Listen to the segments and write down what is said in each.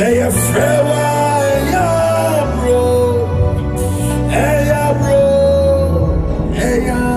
Say a farewell, yeah, bro. Hey, yeah, bro. Hey, yeah.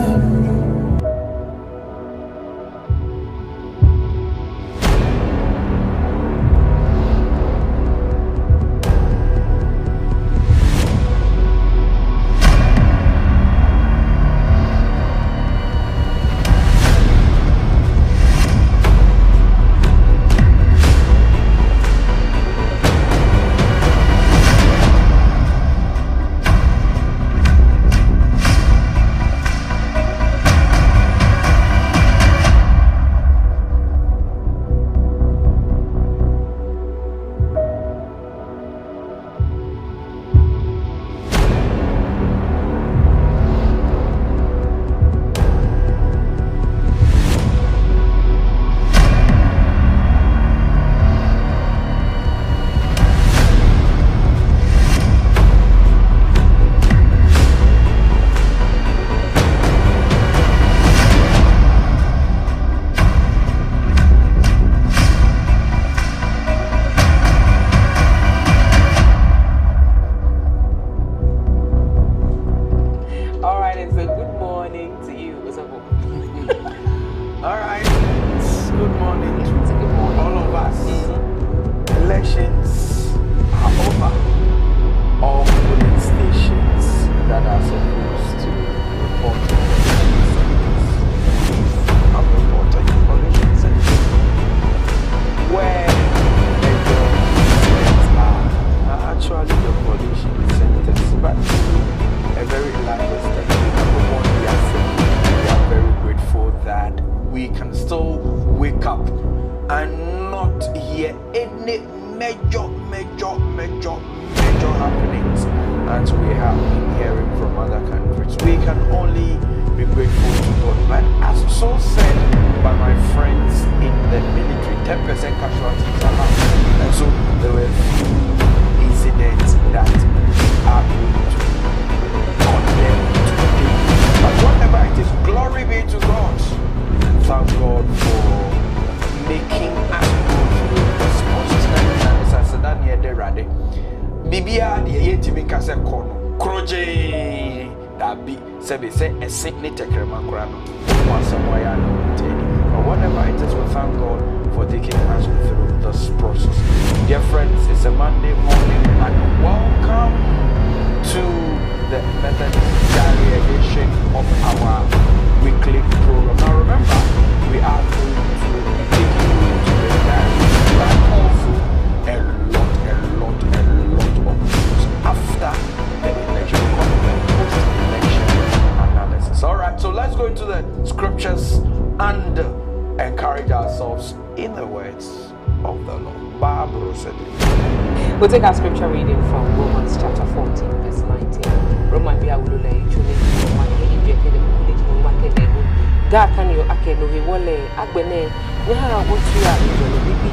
We'll take our scripture reading from Romans chapter 14, verse 19. Roman be awulula ichuni Roman injeke de mukuli Roman kene ga kan yo akeno he wole agbene ne ha wotu ya ijolo bibi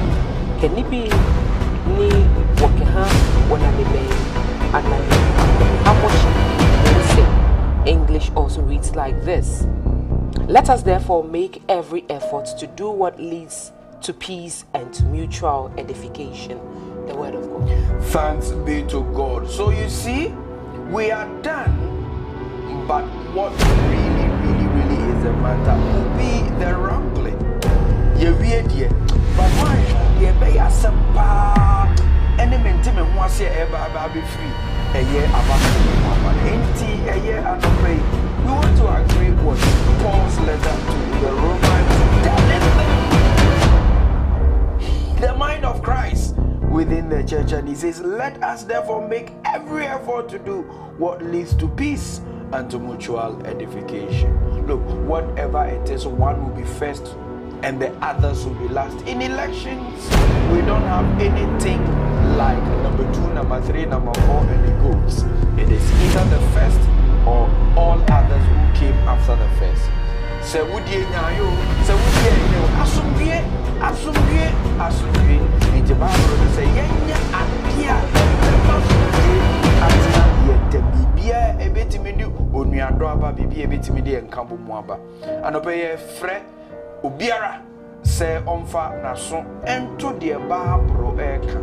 kenibi ni woke ha wona le be anani amoshi. English also reads like this: Let us therefore make every effort to do what leads to peace and to mutual edification. The word of God. Thanks be to God. So you see, we are done, but what really is the matter will be the wrangling. But why? You be a simple element and once you ever be free. A year about a year and a pray. We want to agree with Paul's letter to the Romans, telling them the mind of Christ within the church, and he says, let us therefore make every effort to do what leads to peace and to mutual edification. Look, whatever it is, one will be first and the others will be last. In elections, we don't have anything like number 2, number 3, number 4, and it goes. It is either the first or all others who came after the first. So would you in the Bible say yenya adia adia bibia ebetimi di onuado aba bibia ebetimi di enkambo mu aba anobeye frɛ obiara sɛ ɔmfa naso ento de ba bro eka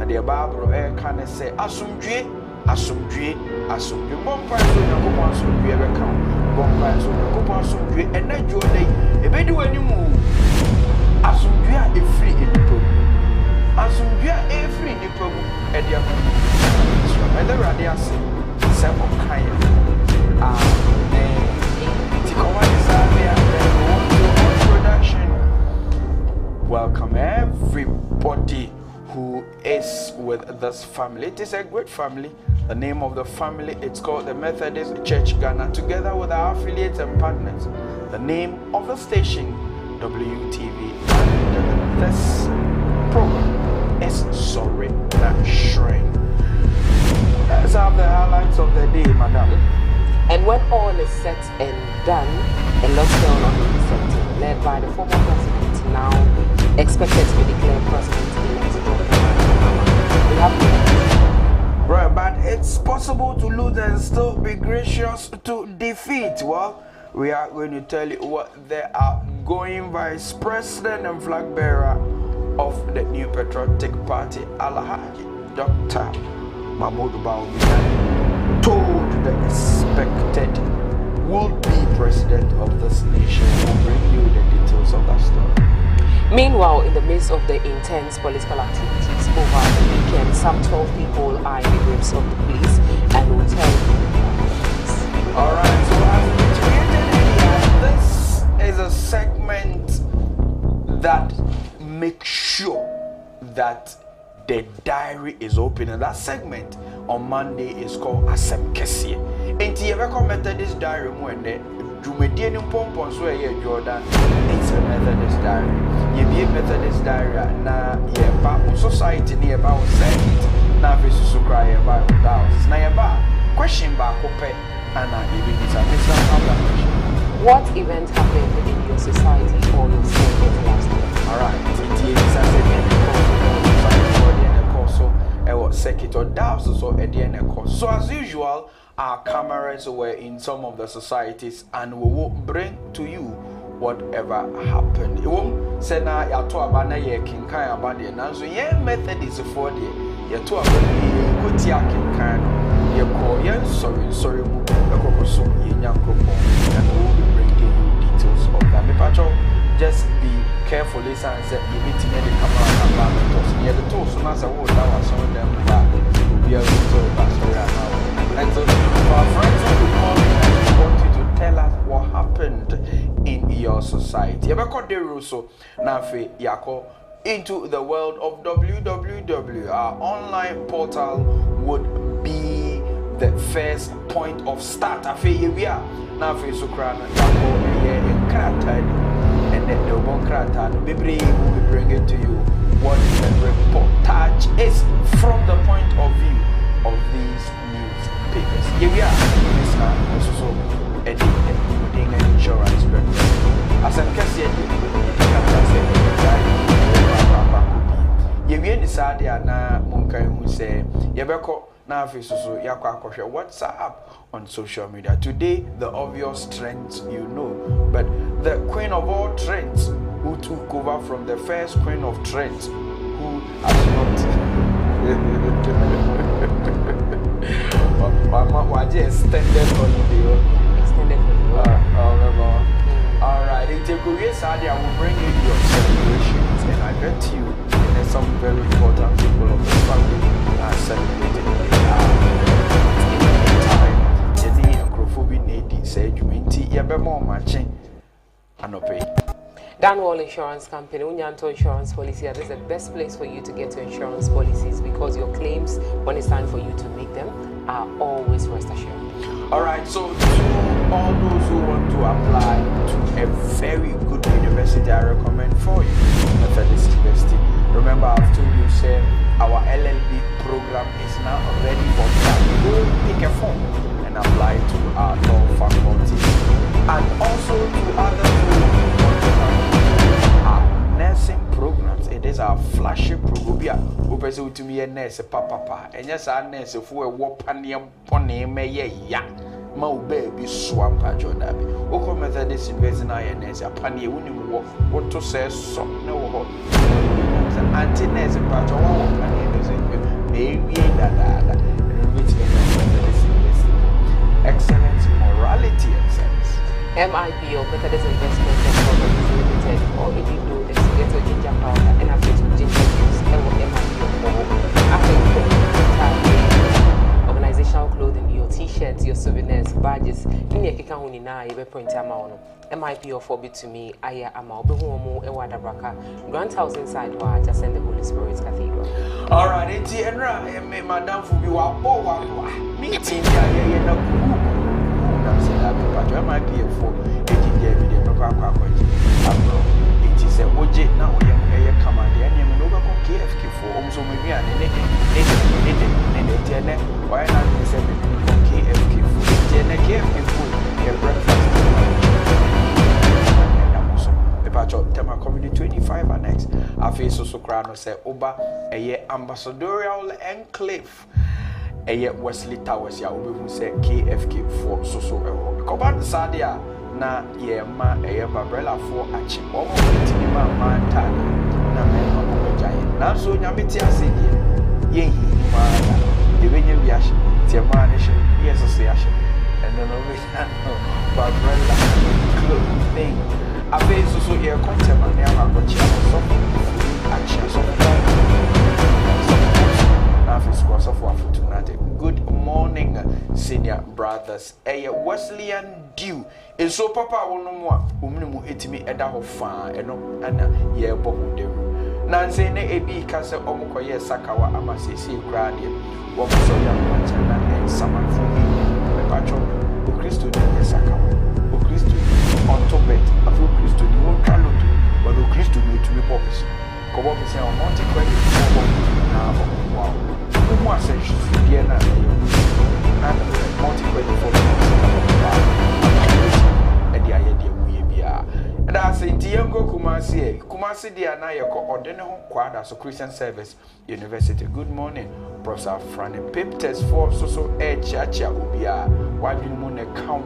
na the Bible can say asumdwe asumdwe asumdwe bompa so Yakobon asumdwe be kan bompa so Yakobon asumdwe enadwo dey ebedi wanimu asumdwe a efri enipo asumdwe a efri enipo e dia ko so and the radio say several kind welcome everybody who is with this family. It is a great family. The name of the family, it's called the Methodist Church Ghana, together with our affiliates and partners. The name of the station, WTV, and this program is Sorry Not Shrine. Let's have the highlights of the day, madam. And when all is set and done, a lockdown on the Vincent, led by the former president, now expected to be declared president-elect. We have right, but it's possible to lose and still be gracious to defeat. Well, we are going to tell you what the outgoing vice president and flag bearer of the New Patriotic Party, Alhaji Dr. Mahmoud Bawumia, told the expected would-be president of this nation. Will bring you the details of that story. Meanwhile, in the midst of the intense political activities over the weekend, some 12 people are in the grips of the police and will tell you. Alright, so as we this is a segment that makes sure that the diary is open, and that segment on Monday is called 𝗟𝗜𝗙𝗘. And you ever commented this diary when the Jumedian Pompon so Jordan, it's a Methodist diary. You be a Methodist diary na ye society near about it. Now if you cry about thousands. Now you question back and even it's a question. What event happened in your society or your state last year? Alright, it is so as usual, our cameras were in some of the societies and we will bring to you whatever happened. It won't say na ya to abana ye kinkan abade na so ye method is for the ye to abana ko ti akinkan ye ko ye sorry mu e ko so ye nyankopon, and we will be bringing you details of that. Me pacho, just be careful, listen and say you need to get the camera and back to us. Near the toes, so now say oh that was some of them back. We'll be able to pastor now. And so our friends will be calling and we want you to tell us what happened in your society. You better the rules so now fe yako into the world of www. Our online portal would be the first point of start. Afe we are now fe so crown yako in Kratai. And then the one krata, the baby will bring it to you what the reportage is from the point of view of these newspapers. Here we are, listener, also putting an insurance benefit. As I'm casting you decide na Munkai who say, Yabeko, now so yakwa WhatsApp on social media. Today, the obvious trends you know, but the queen of all trends who took over from the first queen of trends who has not extended holiday. Alright, in Teguria Saturday, I will bring you your celebrations, and I bet you there's some very important people of the family are celebrating Danwall Insurance Company, Unyanto Insurance Policy. This is the best place for you to get your insurance policies because your claims, when it's time for you to make them, are always rest assured. Alright, so to all those who want to apply to a very good university, I recommend for you Methodist University. Remember, I've told you, sir, our LLB program is now ready for class. Go pick a form and apply to our law faculty, and also to others who want to come our nursing programs. It is our flagship program. We pursue to me a nurse, papa, and yes, our nurse if we walk on ya. My baby swamp at your dabby. Oko Methodist investing INS, a panny winning walk, what to say, so no, anti nurse, and patch of our panny. Excellence, morality, and sense. MIP or Methodist Investment and Properties Limited or Idido the Seattle Ginger Powder and a face with ginger juice and what MIP for organizational clothing, your t-shirts, your souvenirs, badges, in your kikahuni na you print amount. MIP or for to me, Aya Ama, Behomo, and Wadabraka, Grant House inside where just send the Holy Spirit's Cathedral. All right, it's Madame Fubiwa, meeting MIP for 80 years, it is a budget now. You come and the enemy no KFK for almost maybe and why not KFK for KFK food, breakfast. Tema Community 25 annex. I face also crown say Oba a ambassadorial enclave. A Wesley Towers ya who say KFK for so. Command Sadia na ye ma a babrella for a chip or man tag na men of giant. Now so Yamitia said ye the venue reaction, Tiamanish, yes, association, and then over babrella clothing. I face also here content and now I Good morning, senior brothers. Wesleyan due. And so Papa will no more. Umnimu etimi eda ho fa eno ana ye bohu de. Nanse ne ebi kase omokoye sakawa amasisi krade. Wo so ya machana en samanfu. Me pacho o Kristo ni sakawa. O Kristo on top it. Afu Kristo ni won kalotu. But o Kristo ni to be purpose. Ko bo be say on Monte credit na wow. Who ascension Vienna and multi-credit for and the idea we be. And I say, Diango Kumasi Dianayako or Denho Quad as a Christian Service University. Good morning, Professor Franny. Pip test for so chacha ubia. Why do you want to count?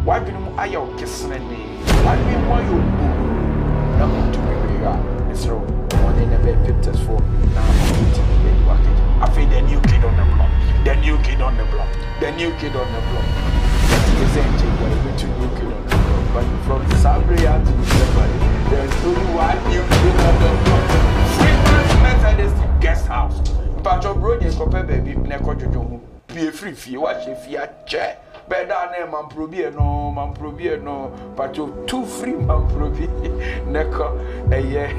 Why do you ayo kissing? Why do you want you not to be real? It's wrong. One in a bed pip test for now. I feel the new kid on the block. The new kid on the block. The new kid on the block. The same thing, but new kid on the block. But from Sabria to Stephanie, there's only one new kid on the block. Freeman Methodist guest house. But your brother is compared baby, Neko Jojo, be free fee, watch if you are chair. Better name man probie no, but you too free man probie. Neko a year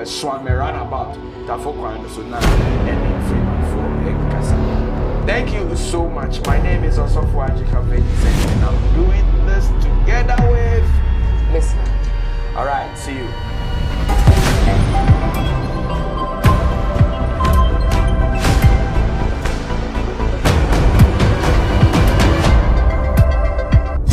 swam around about Tafokwan so now and free man for Ekasa. Thank you so much. My name is also 𝗦chị𝗿𝗘 Vincent and I'm doing this together with listener. Alright, see you.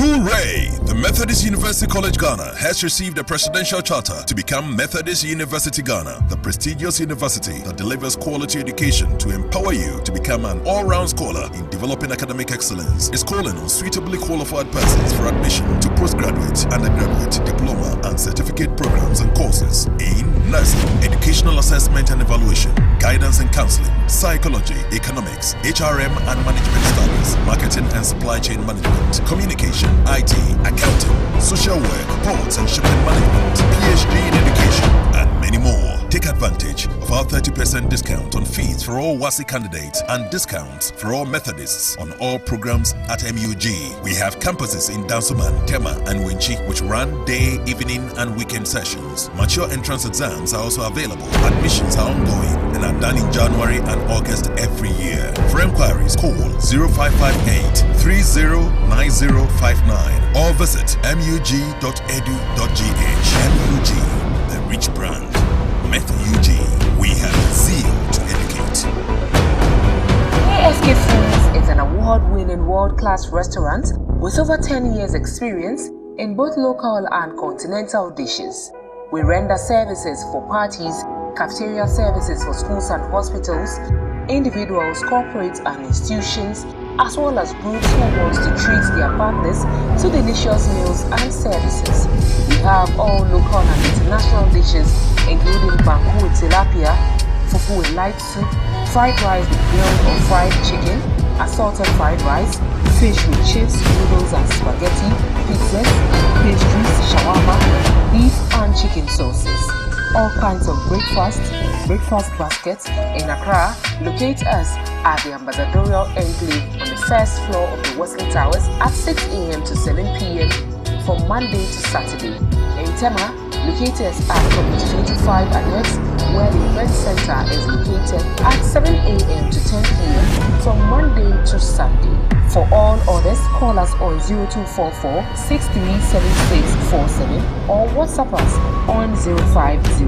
Hooray! The Methodist University College Ghana has received a presidential charter to become Methodist University Ghana, the prestigious university that delivers quality education to empower you to become an all-round scholar in developing academic excellence. Is calling on suitably qualified persons for admission to postgraduate, undergraduate, diploma, and certificate programs and courses in nursing, educational assessment and evaluation, guidance and counseling, psychology, economics, HRM and management studies, marketing and supply chain management, communication, IT, accounting, social work, ports and shipping management, PhD in education, and many more. Take advantage of our 30% discount on fees for all 𝗦cie candidates and discounts for all Methodists on all programs at MUG. We have campuses in Dansoman, Tema, and 𝗦chị, which run day, evening, and weekend sessions. Mature entrance exams are also available. Admissions are ongoing and are done in January and August every year. For inquiries, call 0558 309059 or visit mug.edu.gh. MUG, the rich brand. MUG, we have zeal to educate. ASK Foods is an award-winning world-class restaurant with over 10 years experience in both local and continental dishes. We render services for parties, cafeteria services for schools and hospitals, individuals, corporates and institutions, as well as groups who want to treat their partners to delicious meals and services. We have all local and international dishes including Quarcoo tilapia, fufu with light soup, fried rice with grilled or fried chicken, assorted fried rice, fish with chips, noodles and spaghetti, pizzas, pastries, shawarma, beef and chicken sauces. All kinds of breakfast baskets in Accra. Locate us at the Ambassadorial Enclave on the first floor of the Wesley Towers at 6 a.m. to 7 p.m. from Monday to Saturday. In Tema, locate us at Community 25 Annex, where the event center is located at 7 a.m. to 10 p.m. from Monday to Sunday. For all orders, call us on 0244 637647 or WhatsApp us on 050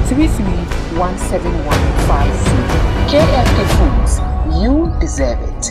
33171150. KFK Foods, you deserve it.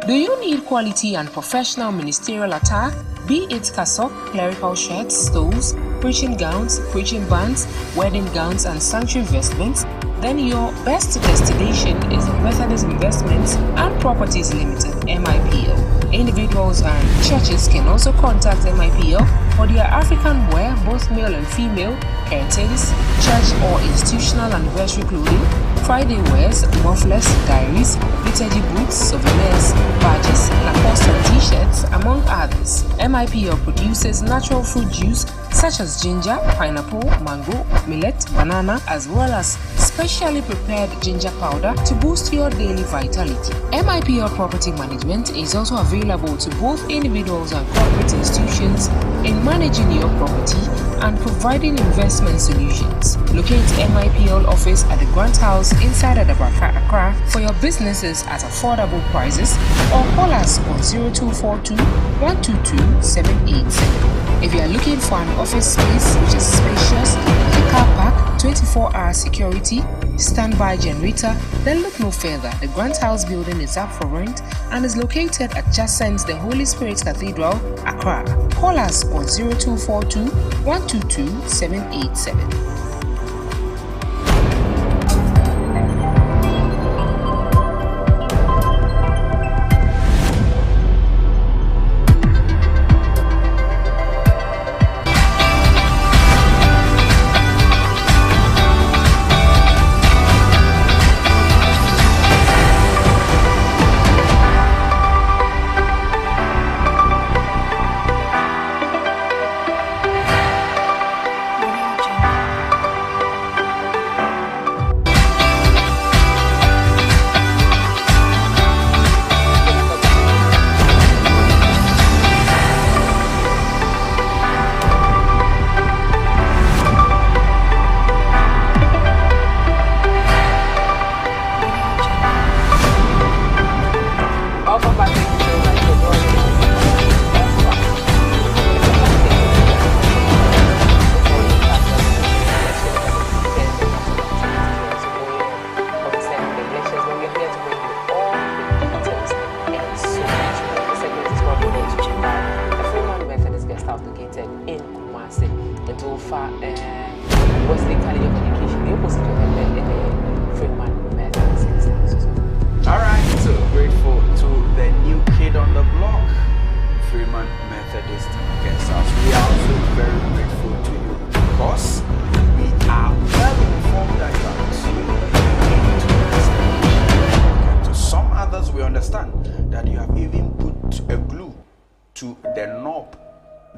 Do you need quality and professional ministerial attire? Be it cassock, clerical shirts, stoles, preaching gowns, preaching bands, wedding gowns, and sanctuary vestments, then your best destination is Methodist Investments and Properties Limited, MIPL. Individuals and churches can also contact MIPL for their African wear, both male and female, curtains, church or institutional anniversary clothing, Friday wears, mufflers, diaries, liturgy boots, souvenirs, badges, Lacoste and t-shirts, among others. MIPL produces natural fruit juice such as ginger, pineapple, mango, millet, banana, as well as specially prepared ginger powder to boost your daily vitality. MIPL Property Management is also available to both individuals and corporate institutions in managing your property and providing investment solutions. Locate MIPL office at the Grant House inside Adzika, Accra for your businesses at affordable prices, or call us on 0242 122 787. If you are looking for an office space which is spacious, with a car park, 24-hour security, standby generator, then look no further. The Grant House building is up for rent and is located adjacent the Holy Spirit Cathedral, Accra. Call us on 0242 122 787.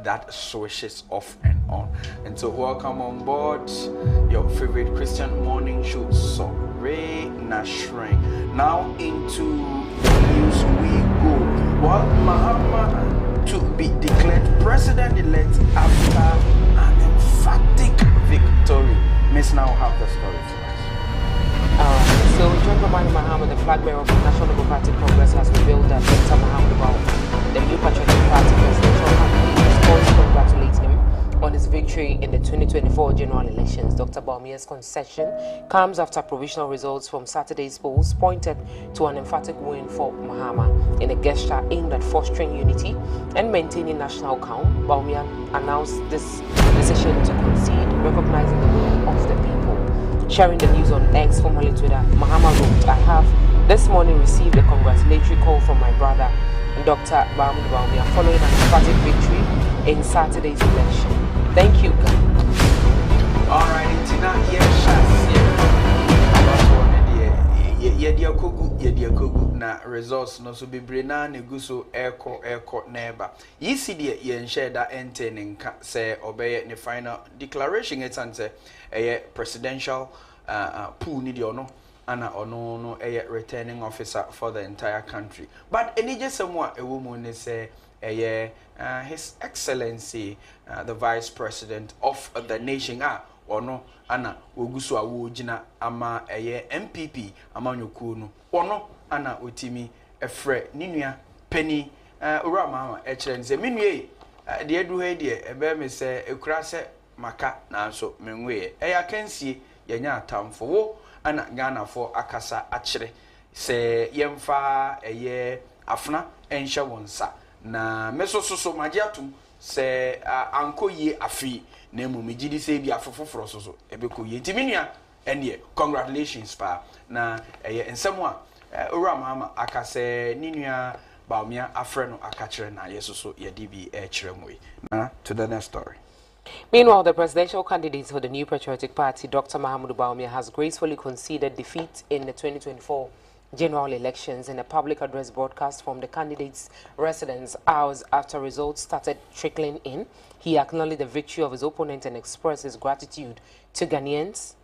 That switches off and on. And so welcome on board your favorite Christian morning show, 𝗟𝗓𝗏 Nashrin. Now into the news we go. Well, Mahama to be declared president-elect after an emphatic victory. Miss now have the story for us. So John Dramani Mahama, the flag bearer of the National Democratic Congress, has revealed that Dr. Mahama, the new Patriotic Party presidential candidate, to congratulate him on his victory in the 2024 general elections. Dr. Bawumia's concession comes after provisional results from Saturday's polls pointed to an emphatic win for Mahama. In a gesture aimed at fostering unity and maintaining national calm, Bawumia announced this decision to concede, recognizing the will of the people. Sharing the news on X, formerly Twitter, Mahama wrote, "I have this morning received a congratulatory call from my brother, Dr. Bawumia, following an emphatic victory in Saturday's election. Thank you, God." All right. ana results no so bebre na egu so eko neba yisi de ye share that entering say obey the final declaration it and say presidential pool ni de ono ana ono no returning officer for the entire country but any just somewhat a woman say His Excellency the Vice President of the nation ono ana wogusu awojina ama MPP amanyokuo no ono ana otimi efre ninua pani ora mama ekyerence menue de edu he de ebe me se ekura se maka na so menwe kansie yenya atamfo wo ana Ghana fo akasa akyere se yemfa afna enhye wonsa na mesososo magiatum se anko ye afi na emu megidi se bi afofoforo soso ebeko ye ntiminua ene congratulations pa na ensemo a ora mama akase ninua baomia afre no akachire na yesoso ye dibi chiremwe na to the next story. Meanwhile, the presidential candidate for the New Patriotic Party, Dr. Mahamudu Bawumia, has gracefully conceded defeat in the 2024 general elections in a public address broadcast from the candidate's residence hours after results started trickling in. He acknowledged the victory of his opponent and expressed his gratitude to Ghanaians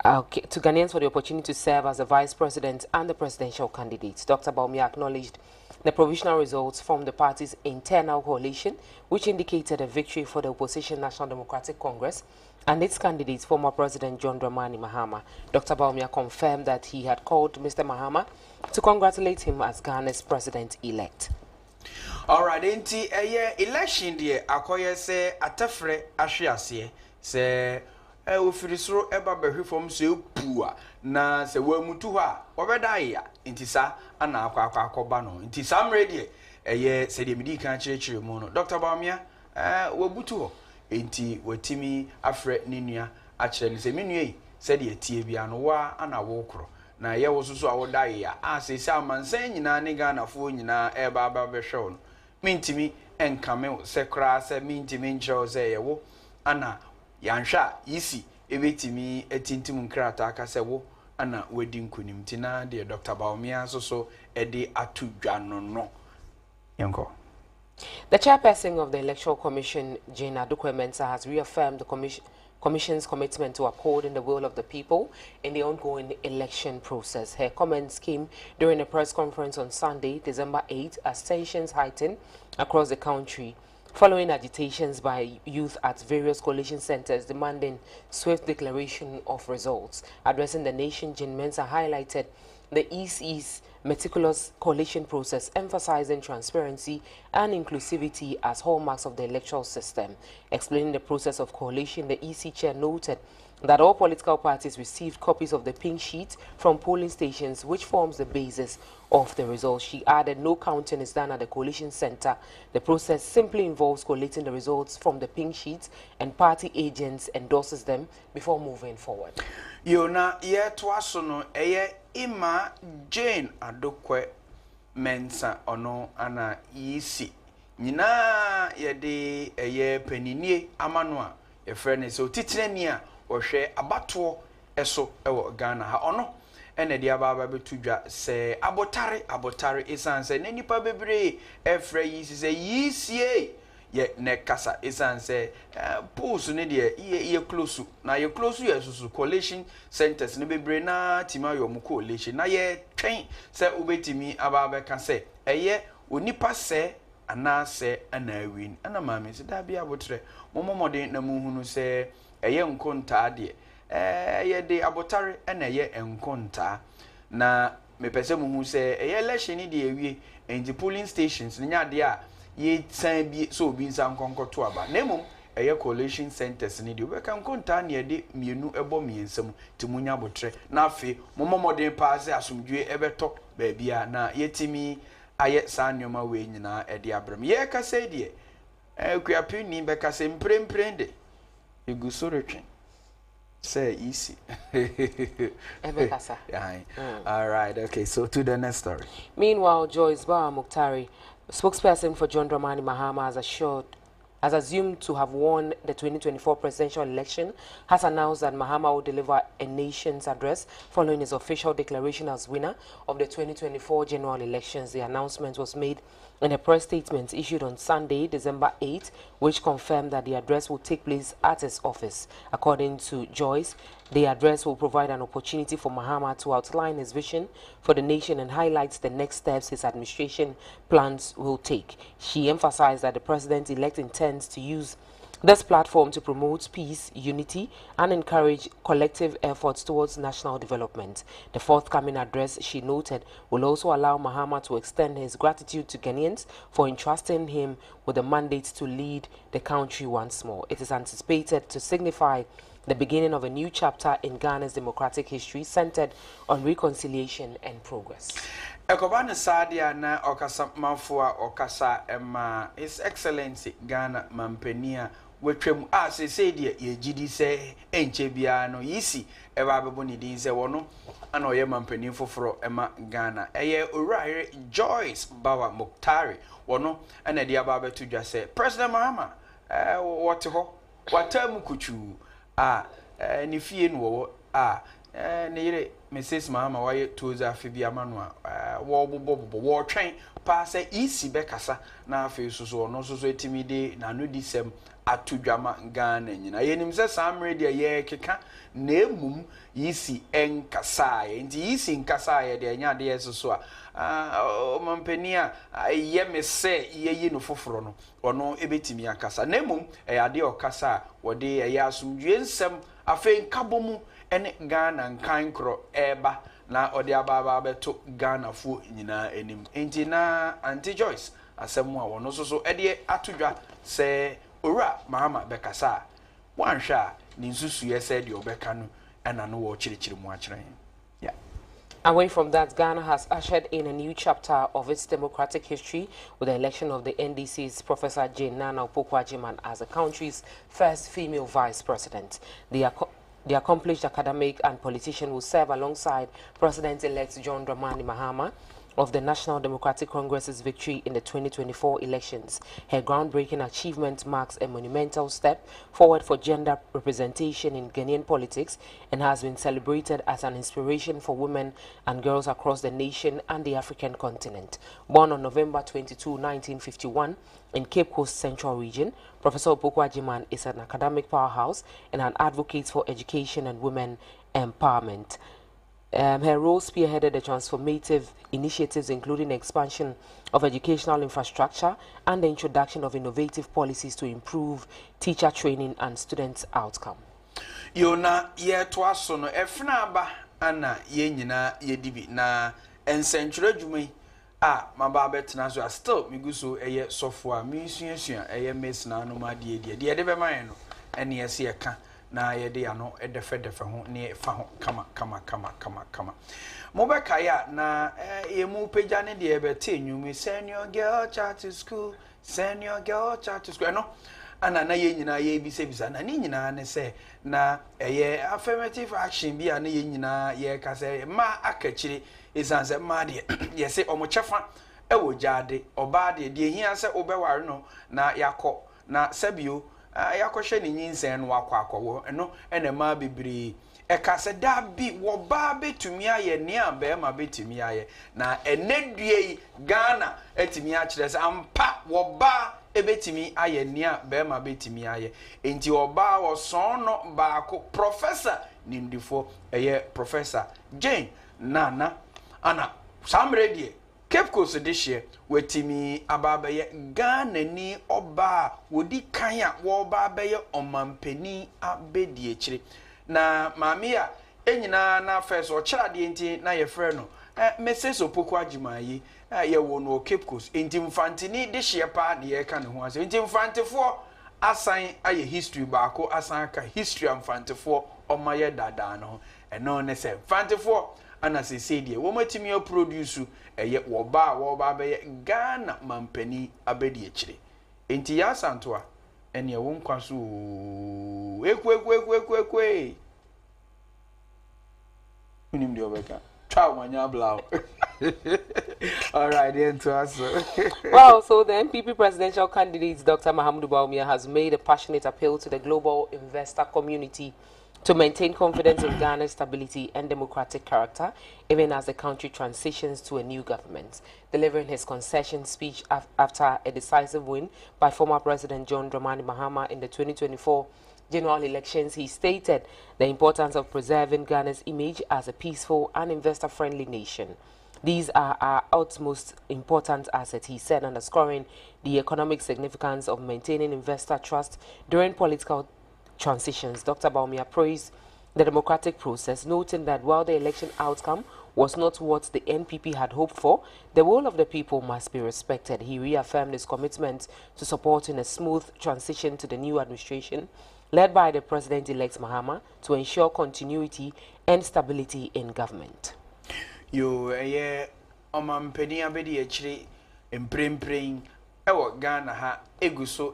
for the opportunity to serve as the vice president and the presidential candidate. Dr. Bawumia acknowledged the provisional results from the party's internal coalition, which indicated a victory for the opposition National Democratic Congress and its candidate, former President John Dramani Mahama. Dr. Bawumia confirmed that he had called Mr. Mahama to congratulate him as Ghana's president-elect. All right, enti election die akoye se atefre ahwease se ofirisoro eba behwefom se opua na se wamutu ho a obeda ya enti sa ana akwa no enti sam ready se de medi kan chirechire mu no Dr. Bawumia wabutu ho enti watimi afre ninua akire ni se menua yi se de tie bia no wa ana wo kro na ye wo soso awoda ya se amansan nyina ne Ghana fo nyina eba behwe no mintimi enkame se kra se mintimi ncheo se ye wo ana yanhwa yisi ebetimi etintim nkrata aka se wo ana wedi nkunim tina de Dr. Bawumia so ede atudwa no yanko. The chairperson of the Electoral Commission, 𝗟𝗜𝗍𝗘, has reaffirmed the Commission's commitment to upholding the will of the people in the ongoing election process. Her comments came during a press conference on Sunday, December 8, as tensions heightened across the country following agitations by youth at various coalition centers demanding swift declaration of results. Addressing the nation, 𝗟𝗜𝗍𝗘 highlighted the EC's meticulous coalition process, emphasizing transparency and inclusivity as hallmarks of the electoral system. Explaining the process of coalition, the EC chair noted that all political parties received copies of the pink sheet from polling stations, which forms the basis of the results. She added no counting is done at the coalition center. The process simply involves collating the results from the pink sheets and party agents endorses them before moving forward. Yona ye twaso no ima Jane adokwe mensa ono ana yisi nyina yede peninie amano a ye frene so titirani a ohwe abato eso ewo Ghana ha ono ene dia baba betudwa se abotare isanse ne nipa bebre efre yisi se yisie ye ne kasa isanse pulse ne de ye close na ye close ye susu coalition centers ne bebre na tima yo mu coalition na ye twen se obetimi ababa ka se eye onipa se ana se ana win ana mame se da bia botre momomode na muhunu se eye nkonta de ye de abotare na ye enkonta na mepese muhu se eye election ni de ewie enti polling stations nya de a ye san bi so obi nsan konkoto aba na emum eye coalition centers ni de obeka nkonta na ye de mienu ebo miensam timunya botre na afi momomode paase asomdwe ebeto ba bia na yetimi aye sannyoma we nyina ede abrem ye ka se de kuapini be ka se mpremprende igusoretwen say easy. All right, okay, so to the next story. Meanwhile, Joyce Bawa Muktari, spokesperson for John Dramani Mahama, has assured has assumed to have won the 2024 presidential election, has announced that Mahama will deliver a nation's address following his official declaration as winner of the 2024 general elections. The announcement was made in a press statement issued on Sunday, December 8, which confirmed that the address will take place at his office. According to Joyce, the address will provide an opportunity for Mahama to outline his vision for the nation and highlights the next steps his administration plans will take. She emphasized that the president-elect intends to use this platform to promote peace, unity, and encourage collective efforts towards national development. The forthcoming address, she noted, will also allow Mahama to extend his gratitude to Ghanaians for entrusting him with the mandate to lead the country once more. It is anticipated to signify the beginning of a new chapter in Ghana's democratic history centered on reconciliation and progress. Ekobana Sadia na okasa mafua okasa ema His Excellency Ghana Mampenia wetwem se say de ye gidi se enche bia no yisi eba bebo ni din se wono ana oye mampeni foforo ema Ghana eye Owurare Joyce Bawa Muktari wono ana de aba betu dwa se President Mahama wote ho watam kuchu ni fie no wo ne yire Mrs. Mahama waye toza afi amano wo bobo wo twen pa se isi bekasa na afi so no so etimide na no disem atudwama Ghana nyina yenim se sam radio ye keka na emum isi enkasa ye nti isi nkasa ye de nya de yeso a mampenia ye me se ye yi no foforo no ono ebetimi akasa na emum ade okasa wode ye asumdwe nsem afi nkabomu ene Ghana nkankro eba na ode ababa beto Ghana fu nyina enim enti na Auntie Joyce asemu a wono so ede atudwa se Ora Mahama bekasa wanhwa ni nsusu ye said your bekano and no wo chirichiri mu akire. Yeah. Away from that, Ghana has ushered in a new chapter of its democratic history with the election of the NDC's Professor Jane Nana Opoku-Agyeman as the country's first female vice president. The accomplished academic and politician will serve alongside President-elect John Dramani Mahama of the National Democratic Congress's victory in the 2024 elections. Her groundbreaking achievement marks a monumental step forward for gender representation in Ghanaian politics and has been celebrated as an inspiration for women and girls across the nation and the African continent. Born on November 22, 1951 in Cape Coast Central Region, Professor Opoku-Agyeman is an academic powerhouse and an advocate for education and women empowerment. Her role spearheaded the transformative initiatives including the expansion of educational infrastructure and the introduction of innovative policies to improve teacher training and students' outcome. Yona ye twaso no efna ba ana ye nyina ye dibi na ensenture dwumai maba betena so still miguso eye software misuasua eye mesna no ma de de be man no ene ye se eka na ye de ano edefe ho ne fa ho kama mobeka ya na ye mu peja ne de ebete nwumi senior girl chat to school no ana na ye nyina ye bisa na ni nyina ne se na ye affirmative action bi ana ye nyina ye ka se ma akachiri isanse ma de ye se omochefa ewo jade oba de hia se obeware no na yakọ na sabio yakọhwe ni nyinsen no akọ no ene ma bibiri eka se da bi wo ba betumi aye ne amba ma betumi aye na enedue Ghana etimi a kire se ampa wo ba ebetimi aye ne amba ma betumi aye enti oba wo son no baako professor nimdifo eye Professor Jane Nana ana samre die Cape Coast this year wetimi ababaye Ghana ni oba wodi kan a wo ba baye omampani abedi ekire na mamia enyina na first o chirade enti na ye frɛ no Mrs. Opoku-Agyeman yi ye wo no Cape Coast enti mfantini this year pa de ye ka ne ho ase enti mfantefo asan aye history baako asan ka history amfantefo omaye dada no eno ne se mfantefo ana se say die wo matimi o produce eye wo ba be Ghana mampani abedi ekire enti ya santoa ene wo nkwaso ekwe unim de obeka twa wanya blao All right, then to us. Well, so the NPP presidential candidate, Dr. 𝗦𝗡𝗍𝗍𝗘, has made a passionate appeal to the global investor community to maintain confidence in Ghana's stability and democratic character, even as the country transitions to a new government. Delivering his concession speech after a decisive win by former President John Dramani Mahama in the 2024 general elections, he stated the importance of preserving Ghana's image as a peaceful and investor-friendly nation. These are our utmost important asset, he said, underscoring the economic significance of maintaining investor trust during political transitions. Dr. 𝗦𝗡𝗍𝗍𝗘 praised the democratic process, noting that while the election outcome was not what the NPP had hoped for, the will of the people must be respected. He reaffirmed his commitment to supporting a smooth transition to the new administration led by the President-elect Mahama to ensure continuity and stability in government. You omampeni abedi echiri emprempren ewo Ghana ha eguso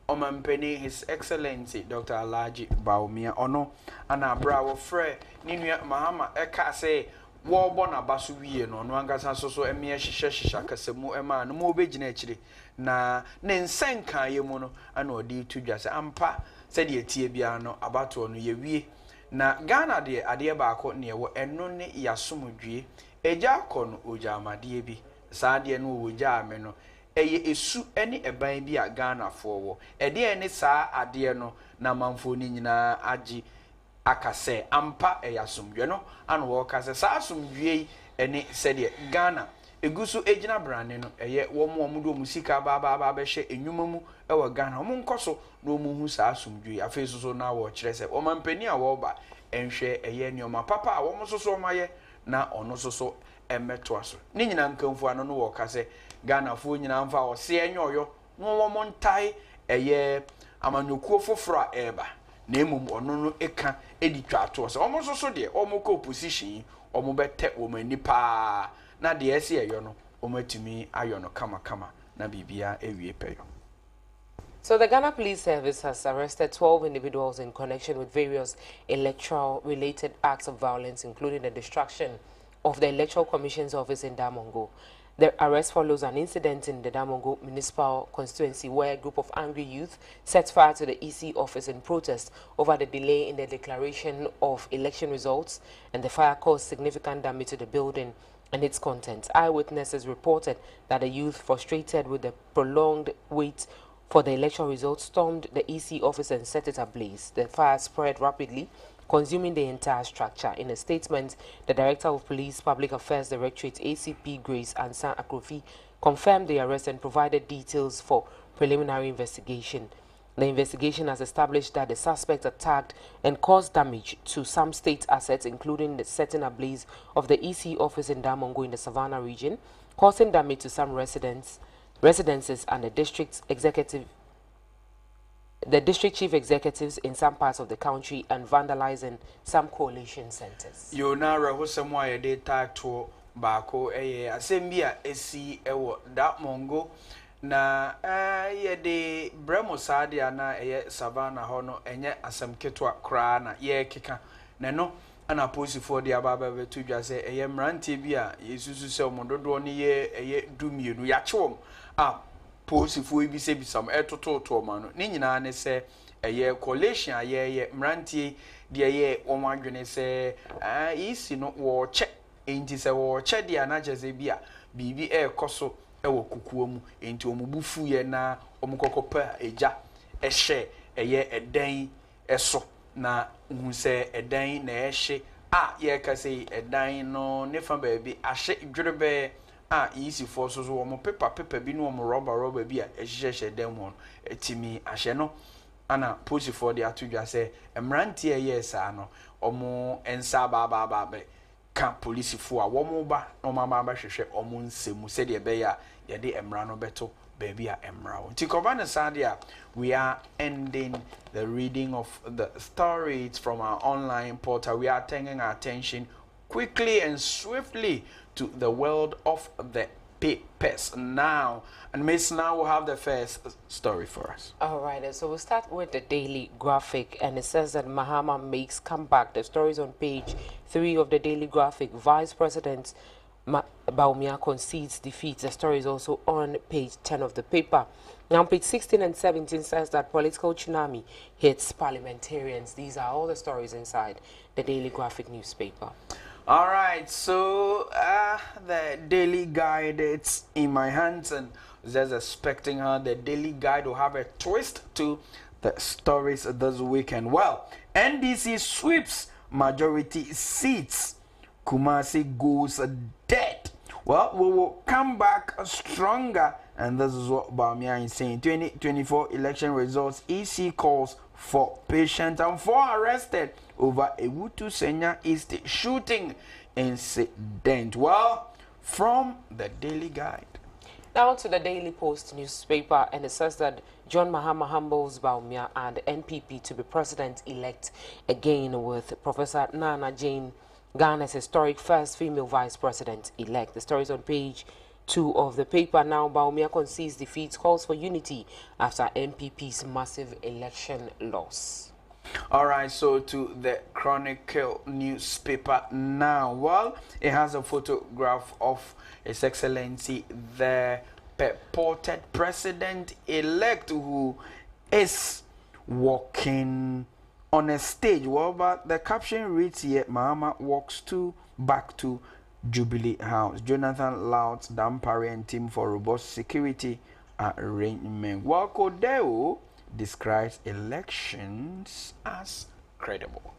omampeni His Excellency Dr. 𝗟𝗏𝗍𝗍𝗘 ono ana bra wo frɛ ninua Mahama eka say wo bɔ na baso wie no no angasa so eme hyehyɛ kasemu ema no mo obegina echiri na ne nsenka yemu no ana odi tudwa se ampa se de etie bia no abato no ye wie na Ghana de ade baako ne wo eno ne yasomdwie eja kɔ no oja amade bi saa de no oja ame no eye esu ene eban bi a Ghana fo wo ede ene saa ade no na manfo ni nyina agi akase ampa eyasomdwe no ana wo kase saa asomdwie ene se de Ghana egusu ejina brane no eye wo mo do musika ba behye enwuma mu ewo Ghana mo nkoso na omu hu saa asomdwe afi so na wo kire se o mampani a wo ba enhwe eye nioma papa a wo mo so maye na ono so emeto aso ni nyina nkamfu ano no wo kase Ghana fo nyina mfa wo se enyoyo no wo mo ntai eye amanyokuo foforo eba na emum ono no eka editwa ato so omo so de omo ko opposition omo bete wo mani pa na de ese eyo no omatumi ayo no kama na bibia ewie peyo. So the Ghana Police Service has arrested 12 individuals in connection with various electoral-related acts of violence, including the destruction of the Electoral Commission's office in Damongo. The arrest follows an incident in the Damongo municipal constituency where a group of angry youth set fire to the EC office in protest over the delay in the declaration of election results, and the fire caused significant damage to the building and its contents. Eyewitnesses reported that the youth, frustrated with the prolonged wait for the election results, stormed the EC office and set it ablaze. The fire spread rapidly, consuming the entire structure. In a statement, the Director of Police Public Affairs Directorate, ACP Grace Ansan Akrofi, confirmed the arrest and provided details for preliminary investigation. The investigation has established that the suspect attacked and caused damage to some state assets, including the setting ablaze of the EC office in Damongo in the Savannah region, causing damage to some residences and the district chief executives in some parts of the country, and vandalizing some coalition centers. You na rehosemo aye de tato bako asembia esi ewo Damongo na ye de bremo sadia na Savannah hono enye asem ketwa kra na ye keka na no ana posifo de ababa betudwa se mrante bi a yesusu se omododo ne ye dumienu ya chewom posifo bi se bisam etototo ma no ni nyina ne se coalition aye mrante de ye omadwene se isi no wo che enti se wo che de na jeze bi a bibi ekoso ewo kukuo mu enti omubufu ye na omukokopa eja ehye eden eso na hu se eden na ehye ye ka se eden no ne fa ba bi ahye dwerebe isi for so wo paper bi no mo rubber bi a ehye eden mo etimi ahye no ana posi for the atudwa se emrante sa no omo ensa ba ka police fo a wo mo ba no mama ba hwehwe omo nsemu se de be ya ye de emra no beto baby a emra wo tikobana sadia. We are ending the reading of the stories from our online portal. We are turning our attention quickly and swiftly to the world of the papers now. And Miss Now will have the first story for us. All right, so we'll start with the Daily Graphic, and it says that Mahama makes comeback. The story is on page 3 of the Daily Graphic. Vice President 𝗟𝗡𝗡 concedes defeat. The story is also on page 10 of the paper. Now, page 16 and 17 says that political tsunami hits parliamentarians. These are all the stories inside the Daily Graphic newspaper. All right, so the Daily Guide, it's in my hands, and just expecting how the Daily Guide will have a twist to the stories this weekend. Well, NDC sweeps majority seats. Kumasi goes dead. Well, we will come back stronger, and this is what 𝗟𝗡𝗡 is saying. 2024 election results, EC calls for patience, and 4 arrested over a 𝗟𝗡𝗡 East shooting incident. Well, from the Daily Guide. Now to the Daily Post newspaper, and it says that John Mahama humbles 𝗟𝗡𝗡 and NPP to be president-elect again, with Professor Nana Jane, Ghana's historic first female vice president-elect. The story is on page 2 of the paper. Now, 𝗟𝗡𝗡 concedes defeat, calls for unity after NPP's massive election loss. All right, so to the Chronicle newspaper now. Well, it has a photograph of His Excellency the purported president-elect, who is walking on a stage. Well, but the caption reads here: Mahama walks back to Jubilee House. Jonathan Louds, Dampare and team for robust security arrangement. While Kodeo describes elections as credible.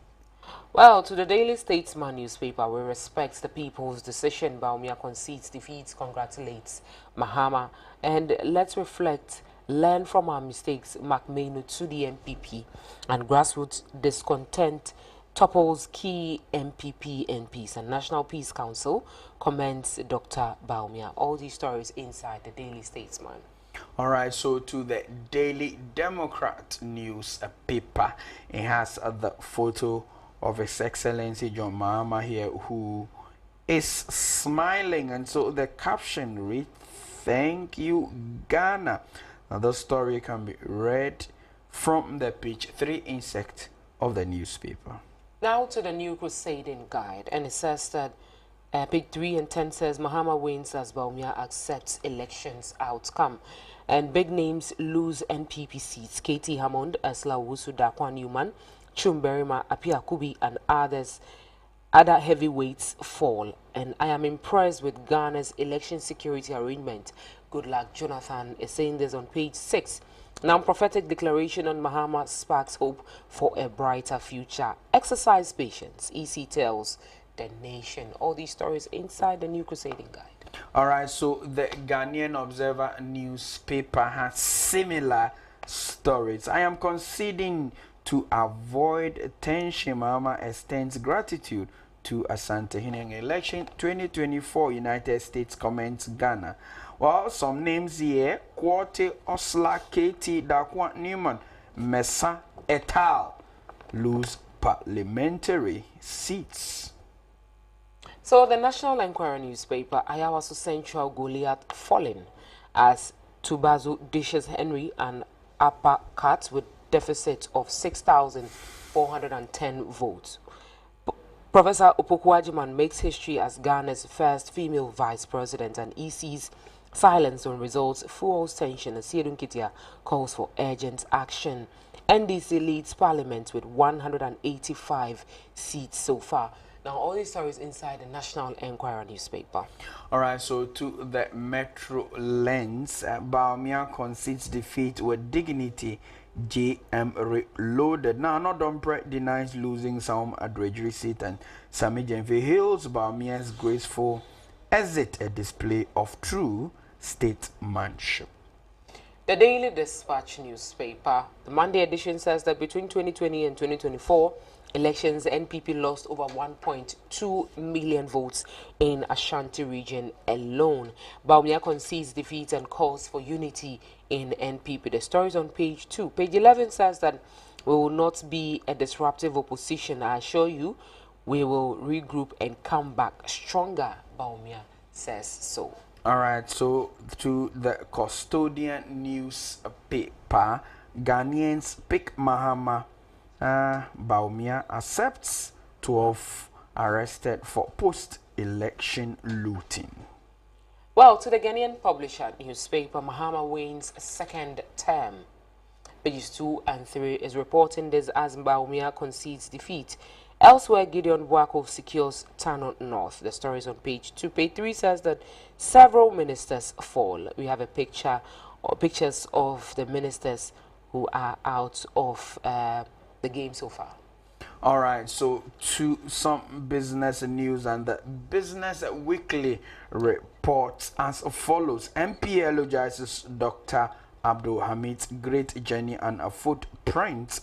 Well, to the Daily Statesman newspaper, we respect the people's decision. 𝗟𝗡𝗡 concedes defeats, congratulates Mahama, and let's reflect, learn from our mistakes. Macmenu to the MPP, and grassroots discontent topples key MPP MPs, and National Peace Council commends Dr. 𝗟𝗡𝗡. All these stories inside the Daily Statesman. All right, so to the Daily Democrat newspaper, it has the photo of His Excellency John Mahama here, who is smiling, and so the caption reads, "Thank you, Ghana." Now the story can be read from the page 3 insect of the newspaper. Now to the New Crusading Guide, and it says that page 3 and 10 says Mahama wins as 𝗟𝗡𝗡 accepts elections outcome, and big names lose NPP seats. Katie Hammond, Asla Wusu, Dakwa Newman, Chumberima, Apia Kubi, and other heavyweights fall. And I am impressed with Ghana's election security arrangement. Good luck, Jonathan is saying this on page 6. Now, prophetic declaration on Mahama sparks hope for a brighter future. Exercise patience, EC tells the nation. All these stories inside the New Crusading Guide. All right, so the Ghanaian Observer newspaper has similar stories. I am conceding to avoid tension. Mahama extends gratitude to Asante in election 2024 United States comments Ghana. Well, some names here: Quarcoo, Osla, Katie, Dakwa Newman, Mesa et al. Lose parliamentary seats. So the National Enquirer newspaper, Ayawaso Central Goliath falling as Tubazu dishes Henry and uppercuts with deficit of 6,410 votes. Professor Opoku-Agyeman makes history as Ghana's first female vice president, and EC's silence on results fuels tension, and Sierra Nkitia calls for urgent action. NDC leads parliament with 185 seats so far. Now, all these stories inside the National Enquirer newspaper. All right, so to the Metro Lens, 𝗟𝗡𝗡 concedes defeat with dignity. JM reloaded. Now, not Dompre denies losing some Adredri seat, and Sami Jenfe hails 𝗟𝗡𝗡's graceful exit, a display of true statesmanship. The Daily Dispatch newspaper, the Monday edition, says that between 2020 and 2024 elections, NPP lost over 1.2 million votes in Ashanti region alone. 𝗟𝗡𝗡 concedes defeat and calls for unity in NPP. The story is on page 2. Page 11 says that we will not be a disruptive opposition. I assure you, we will regroup and come back stronger. 𝗟𝗡𝗡 says so. All right, so to the Custodian newspaper, Ghanaians pick Mahama. 𝗟𝗡𝗡 accepts 12 arrested for post-election looting. Well, to the Ghanaian publisher newspaper, Mahama Wayne's second term. Pages 2 and 3 is reporting this as Baumia concedes defeat. Elsewhere, Gideon Quarcoo secures Tano North. The story is on page 2. Page 3 says that several ministers fall. We have a picture or pictures of the ministers who are out of the game so far. All right, so to some business news, and the Business Weekly reports as follows. MP eulogizes Dr. Abdul-Hamid's great journey and a footprint.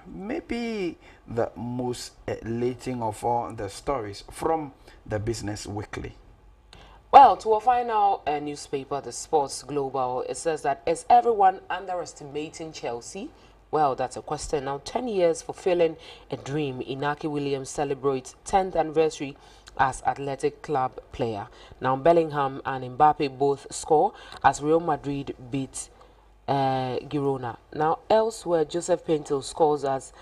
Maybe the most elating of all the stories from the Business Weekly. Well, to our final newspaper, the Sports Global, it says that, is everyone underestimating Chelsea? Well, that's a question. Now, 10 years fulfilling a dream, Inaki Williams celebrates 10th anniversary as Athletic Club player. Now, Bellingham and Mbappe both score as Real Madrid beats Girona. Now, elsewhere, Joseph Pinto scores as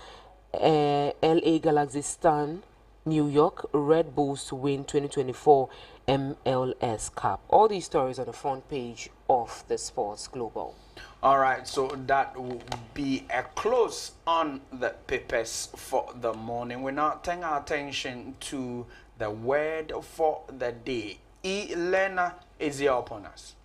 LA Galaxy stun New York Red Bulls to win 2024 MLS Cup. All these stories on the front page of the Sports Global. All right, so that will be a close on the papers for the morning. We're now turning our attention to the word for the day. Elena is here upon us.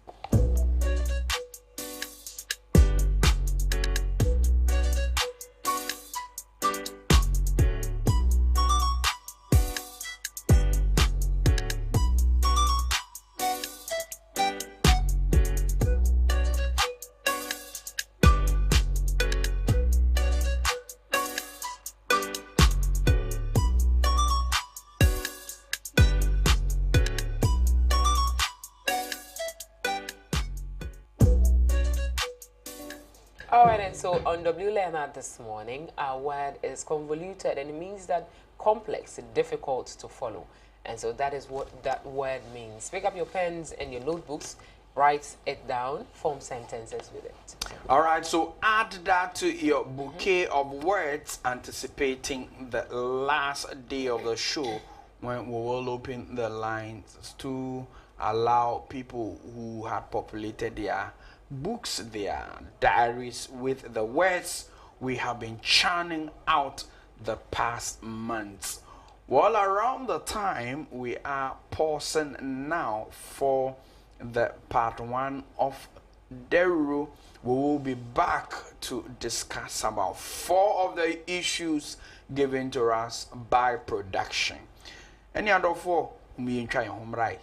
Alright, and so on W Leonard this morning, our word is convoluted, and it means that complex, difficult to follow. And so that is what that word means. Pick up your pens and your notebooks, write it down, form sentences with it. Alright, so add that to your bouquet of words, anticipating the last day of the show when we will open the lines to allow people who had populated their books, their diaries with the words we have been churning out the past months. Well, around the time we are pausing now for the part 1 of Deru, we will be back to discuss about 4 of the issues given to us by production. Any other 4, we try home right.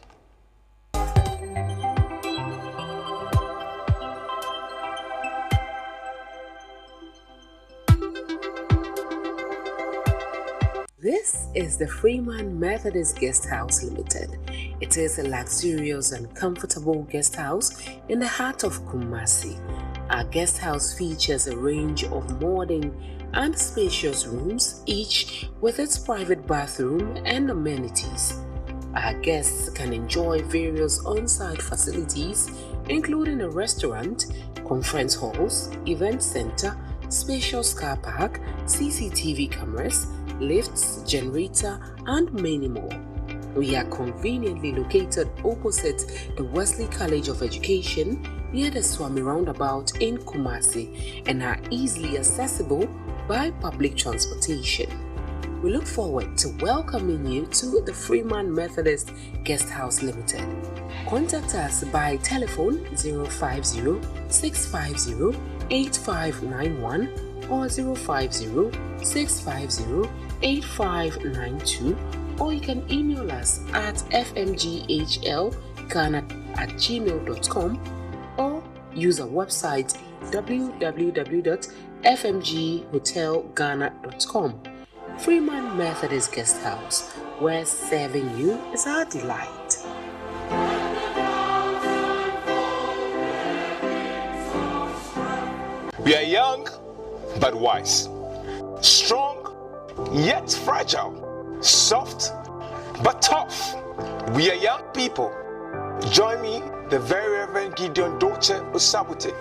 This is the Freeman Methodist Guest House Limited. It is a luxurious and comfortable guest house in the heart of Kumasi. Our guest house features a range of modern and spacious rooms, each with its private bathroom and amenities. Our guests can enjoy various on-site facilities, including a restaurant, conference halls, event center, spacious car park, CCTV cameras, lifts, generator, and many more. We are conveniently located opposite the 𝗟𝗡𝗡 College of Education near the Swami Roundabout in Kumasi and are easily accessible by public transportation. We look forward to welcoming you to the Freeman Methodist Guest House Limited. Contact us by telephone 050-650-8591 or 050-650-8592, or you can email us at fmghlghana@gmail.com or use our website www.fmghotelghana.com. Freeman Methodist Guest House, where serving you is our delight. We are young but wise, strong yet fragile, soft but tough. We are young people. Join me, the very Reverend Gideon 𝗟𝗡𝗍𝗍𝗘,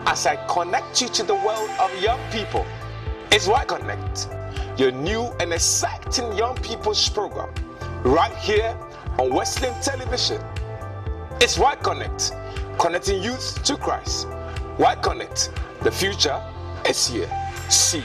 as I connect you to the world of young people. It's Why Connect, your new and exciting young people's program, right here on Westland Television. It's Y Connect, connecting youth to Christ. Y Connect, the future is here. See you.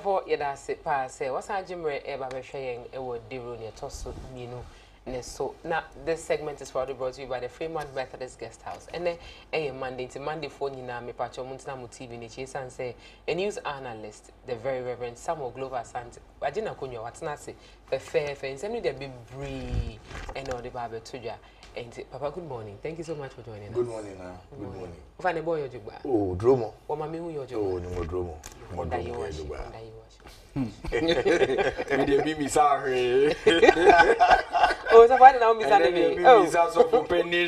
For yada sit pass say what's our Jimre eba shaying a word derunia tosso minu so now this segment is proudly brought to you by the Fremont Methodist Guest House and then a Monday to Monday phone you me pacho muntina TV ni chase and say a news analyst the very Reverend Samuel Glover Sant wajina kunyo what's not say the fair fence and there be bree and all the barber tuja. And Papa, good morning. Thank you so much for joining us. Good morning, Good morning. Find a boy your jugba. Oh, Dromo. Oh, mommy, who your jugba? Oh, no Dromo. What are you watching? Me sorry. Oh, so why now me sorry? Oh, so for penny.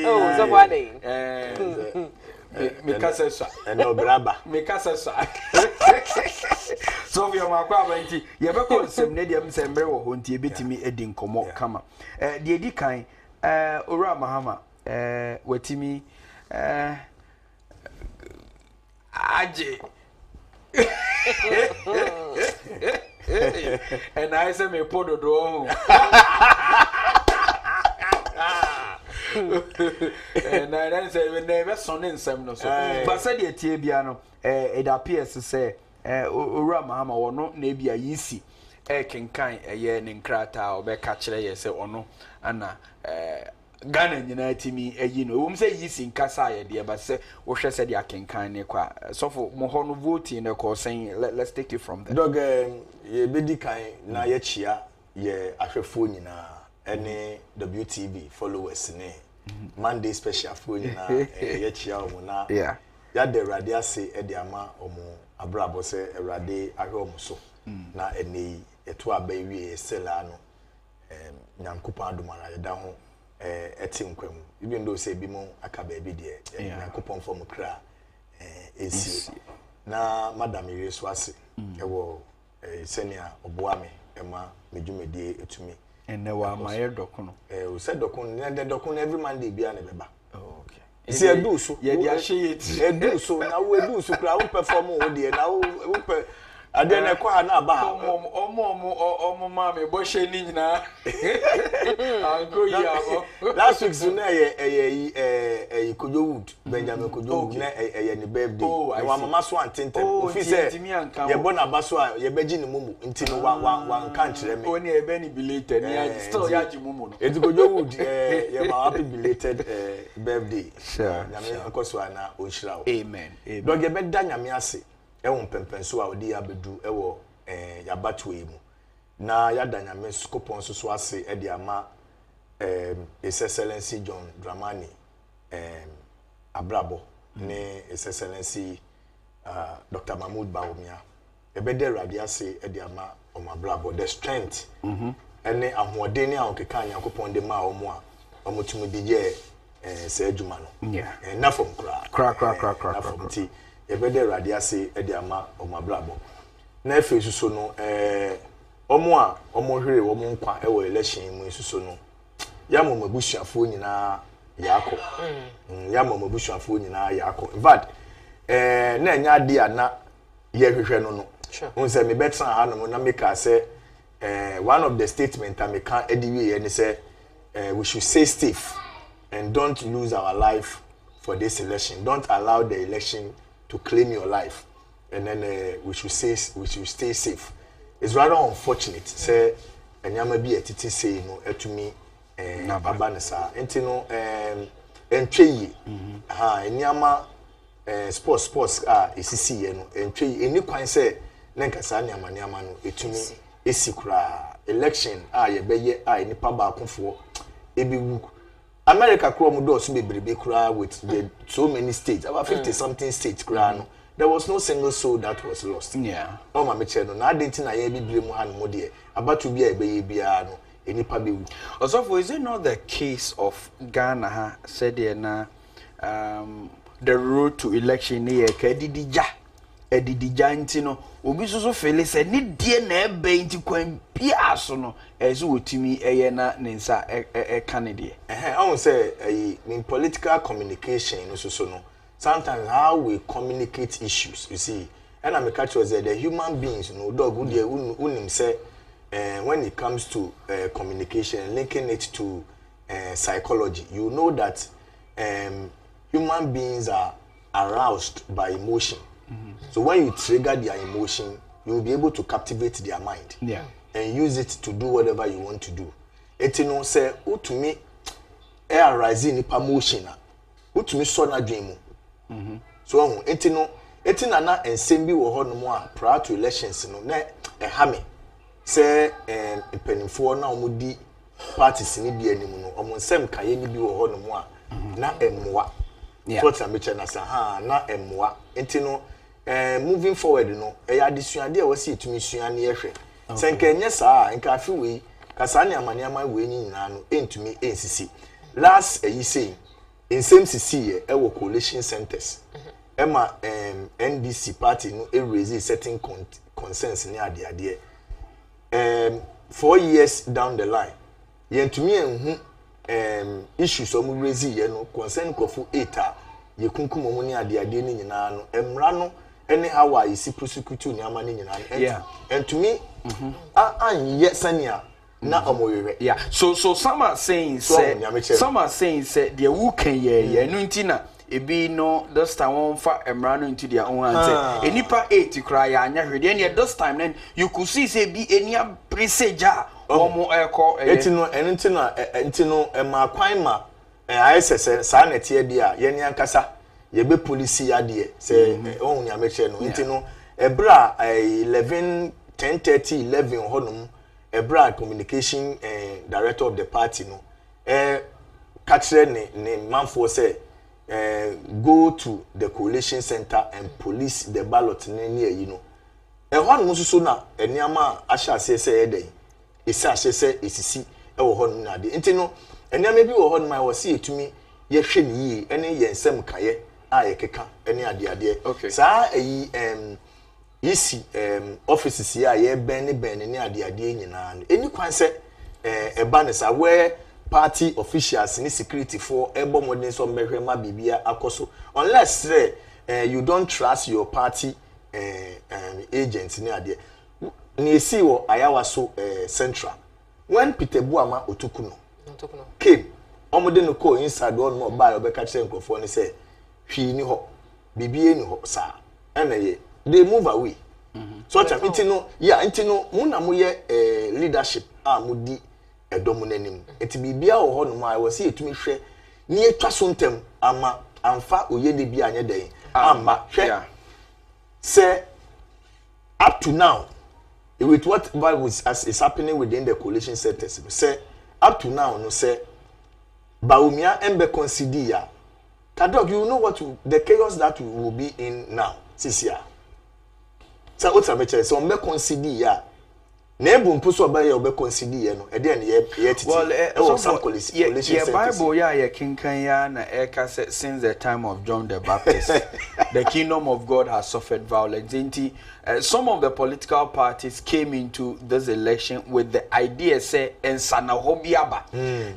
Oh, so why me kasa and no grabber. Me kasa so we are makwa banti ye be konsem ne dem sembre wo ho ntie betimi edi nkomo kama de edi kan owura mahama watimi aje and I say me podo do and I then say we never son in some no so but said the tie bia no it appears to say owura mahama wono na bia yisi kenkan ye ne nkrata obeka kire ye se ono ana Ghana nyina timi eyi no wom say yisi nkasa ye de ba se wo hwe se de akenkan ne kwa so for mo ho no voting ne ko saying let's take it from there dog ye bedi kan na ye chia ye ahwefo nyina ene WTV followers ne Monday special for nyina ye chia omo na ya de rade ase e de ama omo abrabo se erade ahwe omo so na ene eto abawie sela no nyankopa adomara ye da ho eti nkwam even though say bi mo aka ba bi de nyankopon fo mo kra esi na madam Yesu ase ewo senia oboame ema medwumedie etumi enne wa maye dokuno o se dokuno ne dokuno every Monday bia na beba okay si edu so ye dia hye edu so na wo edu so kra wo perform wo de na wo pe ade na kwa na ba omo mama bo hye ni nyina anko yi abo last week so na ye Kojo Wood Benjamin Kojo Wood na ye ne birthday wa mama so antenten ofi se ye bo na ba so ye beji ne mumu nti no wa nka nkire me oni e be ni belated ni still ya ji mumu no eti Kojo Wood ye ma happy belated birthday nyame akoso ana onhira wo amen dog ye be da nyame ase ewon pempenso a odi abedu ewo yabatwe mu na yada nyame skopon so ase e de ama His Excellency John Dramani abrabo ne His Excellency Dr. Mahmoud Bawumia ebede rade ase e de ama omabrabo the strength ene ahoden a okeka Nyankopon de ma omo a omotumi de ye se adwuma no na from kra ti ebede rade ase e de ama omabrabo na efe suso no omo a omo hwere omo nkwa e wo election mu suso no ya mo mabusuafo nyina yako ya mo mabusuafo nyina yako in fact na nya de ana ye hwehwe no no say me better ha no na make say one of the statement I make ediwe and say we should stay safe and don't lose our life for this election. Don't allow the election to claim your life, and then we should stay safe. It's rather unfortunate say enyama bi etiti say no etumi abanesa enti no entwe ha enyama sports esisi ye no entwe eni kwan say nenkasa nyama no etumi esikura election ye beye nipa ba akofo ebi America krom do so bebrebe kura with the so many states about 50 something states kura no there was no single soul that was lost o ma me che no na identity na ye bibire mu han mo de about to be ebeye bia no enipa bewu. Also, is it not the case of Ghana said na the road to election here kedidija edidija ntino obi so fele say ni die na ebe nti kwan bia so no ezo wotimi eye na nensa Canada I won't say in political communication no sometimes how we communicate issues, you see, and I'm a catch was the human beings, dog unim say when it comes to communication, linking it to psychology, you know that human beings are aroused by emotion. So when you trigger their emotion, you will be able to captivate their mind and use it to do whatever you want to do. Etino say, to me, air rising nipa motion, to me so na dream. So etino na ensembi wo ho no mo a prior to elections no na ehame say penifo na omudi parties ni bi animu no omo nsem kaye ni bi wo ho no mo a na emmoa so ta me chena sa ha na emmoa etino moving forward no eya desuade e wasi etumi suane ehwe senka enye saa nka afi we kasa ne amaniama we nyina no entumi ensisi last you say in same CC ewo coalition centers ema NDC party no raise certain concerns ni ade 4 years down the line yentumi enhu issues omu raise ye no concern kofu 8 ye kunkum omu ni ade ni nyina no emra no any how I see prosecute ni amani nyina entumi anye sania na omoyewe. Yeah. So some are saying say the who can ye no ntina ebi no this time won fa emra no into their own hands. Enipa 8 cry anya hwede and this time then you could see say be any presager omo eko entino ema kwan ma ISS sa na tie dia ye ni ankasa ye be police ade say ohun nyameche no entino ebra 11 10:30 11 honum Ebra communication director of the party no catcher ne manfo say go to the coalition center and police the ballot near you know one mususu na eniama asha say dey isi ashe say esisi e wo hon na de ntino eniama bi wo hon ma wo see etumi ye hwe ni yi ene ye nsem kaye a ye keka ene ade saa eyi isi offices here ye ben ni ade nyina eni kwan se eba ne sa where party officials ni security for ebo modern so mehwe ma bibia akoso unless you don't trust your party agents ni ade ni esi wo ayawa so central when Peter Buama otukuno came omode no ko inside one more buy obeka kire nkofo ni say hwi ni ho bibie ni ho sa ena ye they move away. So intino intino muna moye leadership mudi edomu nanim enti bibia wo ho no ma wo se etumi hwe ni etwa so ntem ama amfa oyede bia anye den ama hwe say up to now with what is happening within the coalition centers say up to now no say Baumia embe consider ya Kadog, you know what the chaos that we will be in now sisia. So what's a matter? So me consider ya. Nebu mpuso abaye obe consider ya no. Ede na ye titi. Well, some coalition Bible ya kinkan ya na eka since the time of John the Baptist. The kingdom of God has suffered violence. Some of the political parties came into this election with the idea say ensana hobiaba.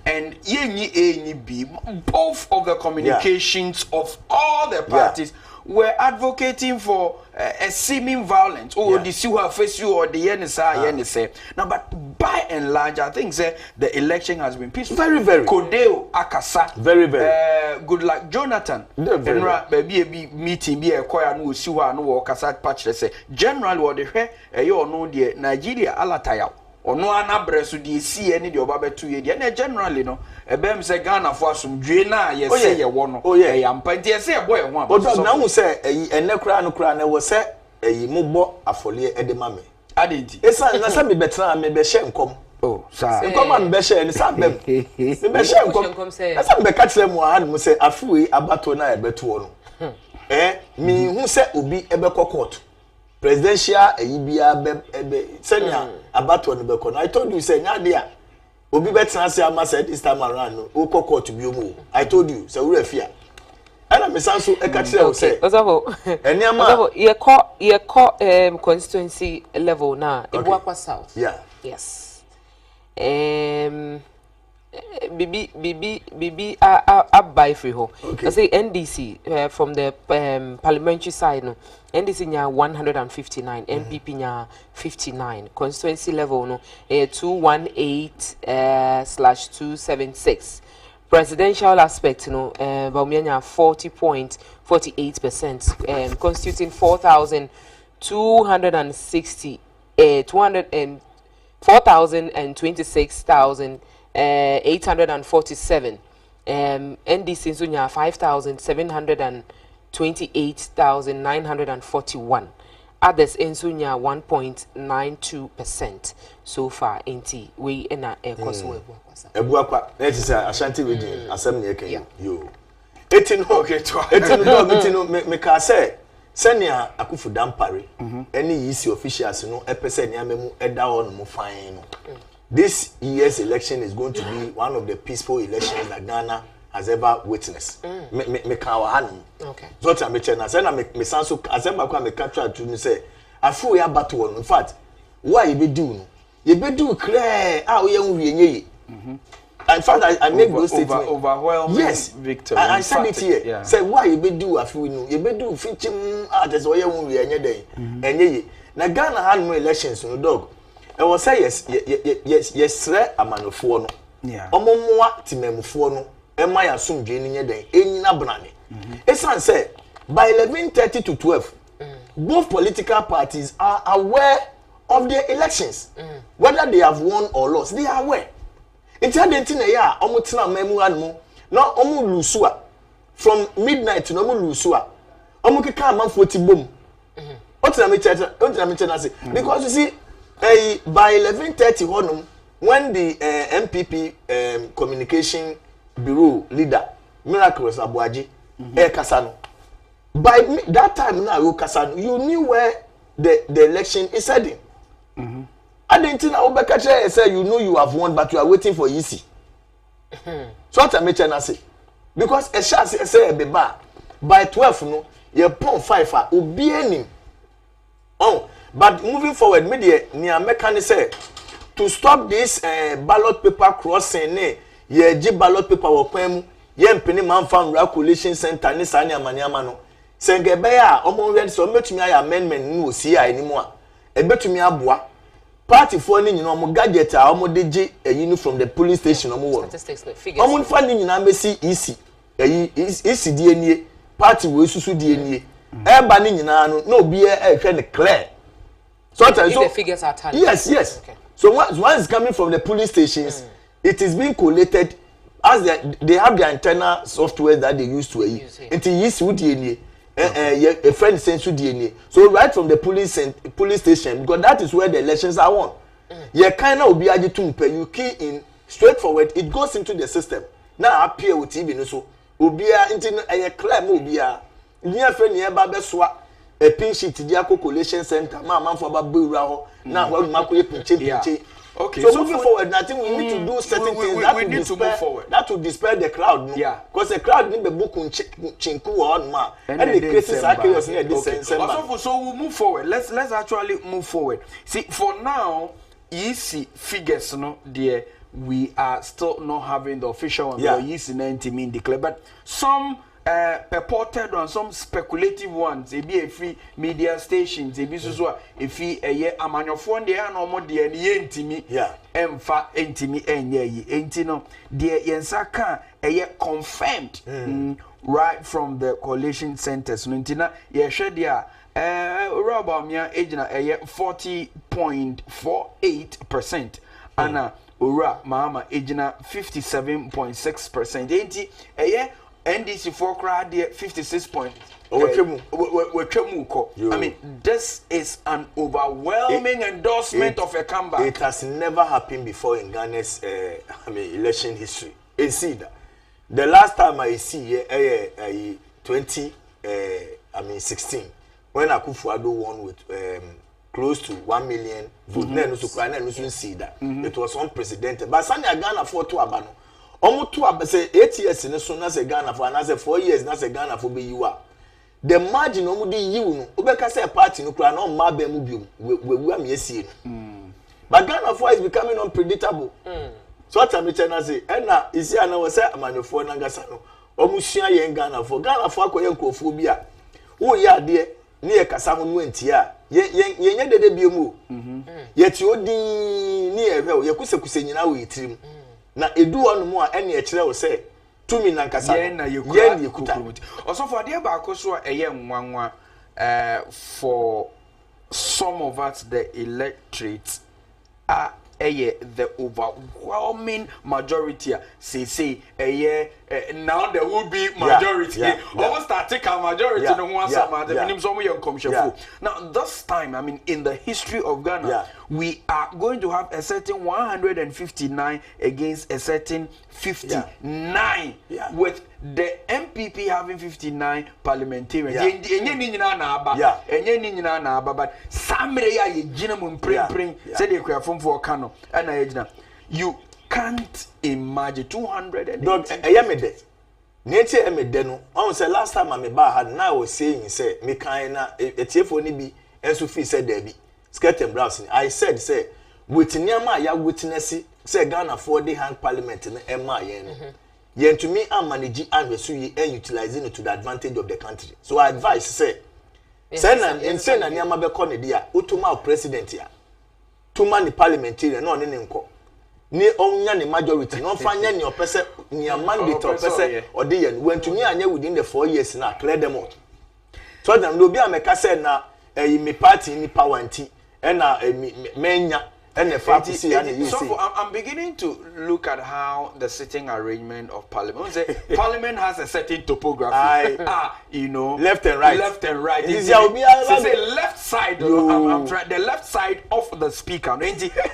And ye B, both of the communications of all the parties were advocating for a seeming violence. Oh, the see who face you or the yenisa. Now, but by and large, I think the election has been peaceful. Very, very. Kodeo Akasa. Very, very. Good luck, Jonathan. Baby meeting be a choir no see who no Akasa patch. Say generally what the you know the Nigeria alataya. Or no anabresu di see any the obabe 2 years. And generally no. Ebem say Ghana for some Juena, yes, say ye one. Oh, yeah, I'm plenty. Say a boy one. But now say a necra no cran was say a mubo Afarley edemame. I didn't. It's a me better, maybe shame come. Oh, sir. Come on, Besha and Sam. Besha come say. As I'm the catch them one, say a free abatona a betuono. Me who say ubi ebeko court. Presidential a ibia senior abaton becon. I told you, say, Nadia. Obi better say I said this time around. No, Oko court to be omo. I told you, so we fear. And I'm so a catch say. Osavo, ye call constituency level now. Ibuakwa South. Yeah. Yes. Bibi abbai free ho. I say NDC from the parliamentary side no. NDC nya 159, MPP nya 59. Constituency level no 218/276. Presidential aspect no Baumia nya 40.48%, constituting 4,226,847. NDC Sunya 5,728,941. Others in Sunya 1.92% so far. Inti we in a Koswe Ebuakwa. That is Ashanti region. Asem yeke yo. Etin okay to. Etin me ka say senia akufu dampare. Any EC officials no epese niamemu eda on mo fine no. This year's election is going to be one of the peaceful elections that Ghana has ever witnessed. Me kawahan. Okay. Zoti ameche na say na me sanso asemba kwa me capture to me say afu ya battle on. In fact, why you be do no? You be do clear ah we enye. In fact, I make those statements. Overwhelming victory. I said it here. Yeah. Say why you be do afu no? You be do finchim that's why you enye dey. Enye. Na Ghana had no elections no dog. I will say yes, amanofo no. Yeah. Omomoa timemfo no. Ema ya sumdwe ni nyeden. Enyina brane. Esan say by 11:30 to 12, both political parties are aware of their elections. Whether they have won or lost, they are aware. It's na ya omo tena memu anmo. No omo lusua from midnight to omo lusua. Omo keka amanfo ti bom. Otina me cheta say because you see by 11:30 honum when the MPP communication bureau leader Miraculous Abuaji Kasano by that time now Kasano you knew where the election is heading. I didn't think Obekache say you know you have won but you are waiting for EC. So what I make say because a shall say beba by 12 no you pon 5 obi enim. Oh, but moving forward, media near mechanic say to stop this ballot paper crossing, ye ballot paper work ye penny man farm calculation center ni sani amanyama no. Senge beya omo ready so metumi ay amendment no see anymore. E betumi aboa. Party for ni nyina omo gadget a omo deje eyi from the police station omo wo. Omo fa ni nyina mesi EC. EC die nie party we susu die nie. E ba ni nyina no na obi e hwe ne clear. So the figures are tallied. Yes. Okay. So once it's coming from the police stations, it is being collated as they have their internal software that they use to into use DNA. A friend sends you DNA. So right from the police station, because that is where the elections are won. You kind of be you key in straightforward, it goes into the system. Now appear with TV so ubia into a claim ubia. Near friend near Babeswa. A pin sheet Diako Collation Center, Mamma for Babu Raho, now when Maku pinche. Okay, so moving forward, nothing we need to do certain things that we need to move forward. That will dispel the crowd. Yeah, because the crowd need the book chinku on ma, and the cases are chaos near this sense. So we'll move forward. Let's actually move forward. See, for now, EC figures, no, dear, we are still not having the official one. Yeah, EC 90 mean declare, but some. Purported on some speculative ones, it be a free media stations, it be so if he a year a manufon de no more de intimi, yeah, emfa intimi enye, intino, de yensaka a year confirmed right from the coalition centers. Nuntina, ye shed ya Roba Mia agent a year 40.48%, Anna Ura Mama agent 57.6%. Ain't a year. NDC for crowd 56 points. I mean, this is an overwhelming endorsement of a comeback. It has never happened before in Ghana's election history. You see that the last time I see 2016 when Akufo-Addo won with close to 1 million votes. No see that. It was unprecedented. But Sanya Ghana for to abano. Almost 2 say 8 years in a soon as a Ghana for another 4 years, as a Ghana for be you are. The margin omudi you Obeka say a party no cry no mabe mubium we am yesi. But Ghana for is becoming unpredictable. So what I'm trying to say, na isi ana we say amanofo na ngasa no. Omusua ye Ghana for akoye nkofo bi a. Wo ye ade ne ye kasa ho no antia. Ye nya dede biemu. Ye ti odin ne ye hwe ye kusekuse nyina wo yitirim. Na edu onu mu a ene e kire wo say tumi na nkasa ye na yekuta. Also for the baako so eye nwanwa for some of us the electorate are the overwhelming majority say now there will be majority almost take a majority no one some the minimum some young come now this time I mean in the history of Ghana we are going to have a certain 159 against a certain 59 with the MPP having 59 parliamentarians. Enye ni nyina na aba but samre ya ye gina mu prem say dey kwa fomfo kano na ye gina you can't imagine 200 dog eyamede nature emede no on say last time me ba had na was saying say me kan na etiefo ni bi enso fi say there bi skirt and blouse I said say with niama ya witness say Ghana for the hand parliament na ema ye no yen to me and manage and so you utilizing it to the advantage of the country. So I advise say send na niama be ko ne dia utuma president ya tuma ni parliamentarian no ne nko ni onya ni majority no fanya ni opese ni mandate opese ode yen when to me anya within the 4 years na clear them out. So them no be ameka say na me party ni power anti na menya and the fact is so I'm beginning to look at how the sitting arrangement of parliament. Parliament has a certain topography. You know, left and right. Say left side. I'm trying the left side of the speaker.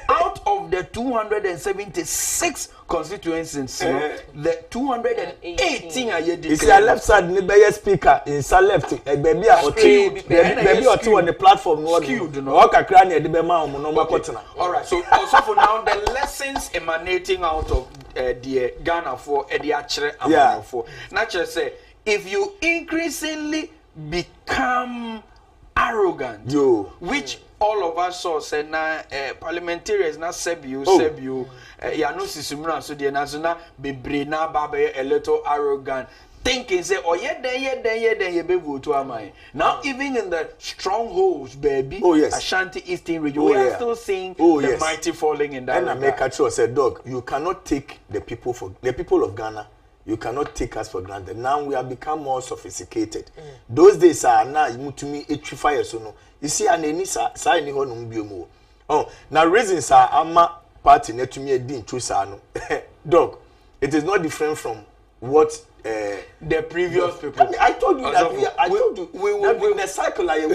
Out of the 276 constituencies, the 218 are yet. It's a left side. The speaker is a left. Baby on the platform. All right, so also for now, the lessons emanating out of the Ghana for the Achere for. Naturally, say if you increasingly become arrogant, which all of us saw, say na parliamentarians na sebu, ya no sisumuna so the national be na babe a little arrogant. Thinking say oh then you be vote to amai. Now even in the strongholds, baby, Ashanti Eastern region, we are still seeing the mighty falling in that. And I make a choice, say, dog, you cannot take the people of Ghana. You cannot take us for granted. Now we have become more sophisticated. Those days are now you to me fire so no. You see, and any sa any ho no mbiomo. Oh, now reasons are ama party net to me a din true no. Dog, it is not different from what the previous people. I told you that we will the cycle we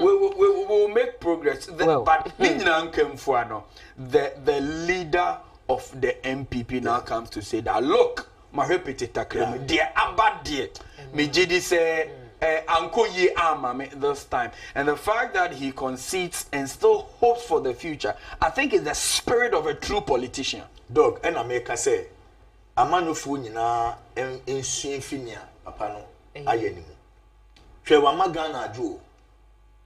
will make progress. But the leader of the MPP now comes to say that look, my repetitor dear abad dear me jidi say anko ye ama this time, and the fact that he concedes and still hopes for the future, I think is the spirit of a true politician. Dog, and I make a say amanofo nyina ensuafinia papa no ayenimu hwe wa magana adwo.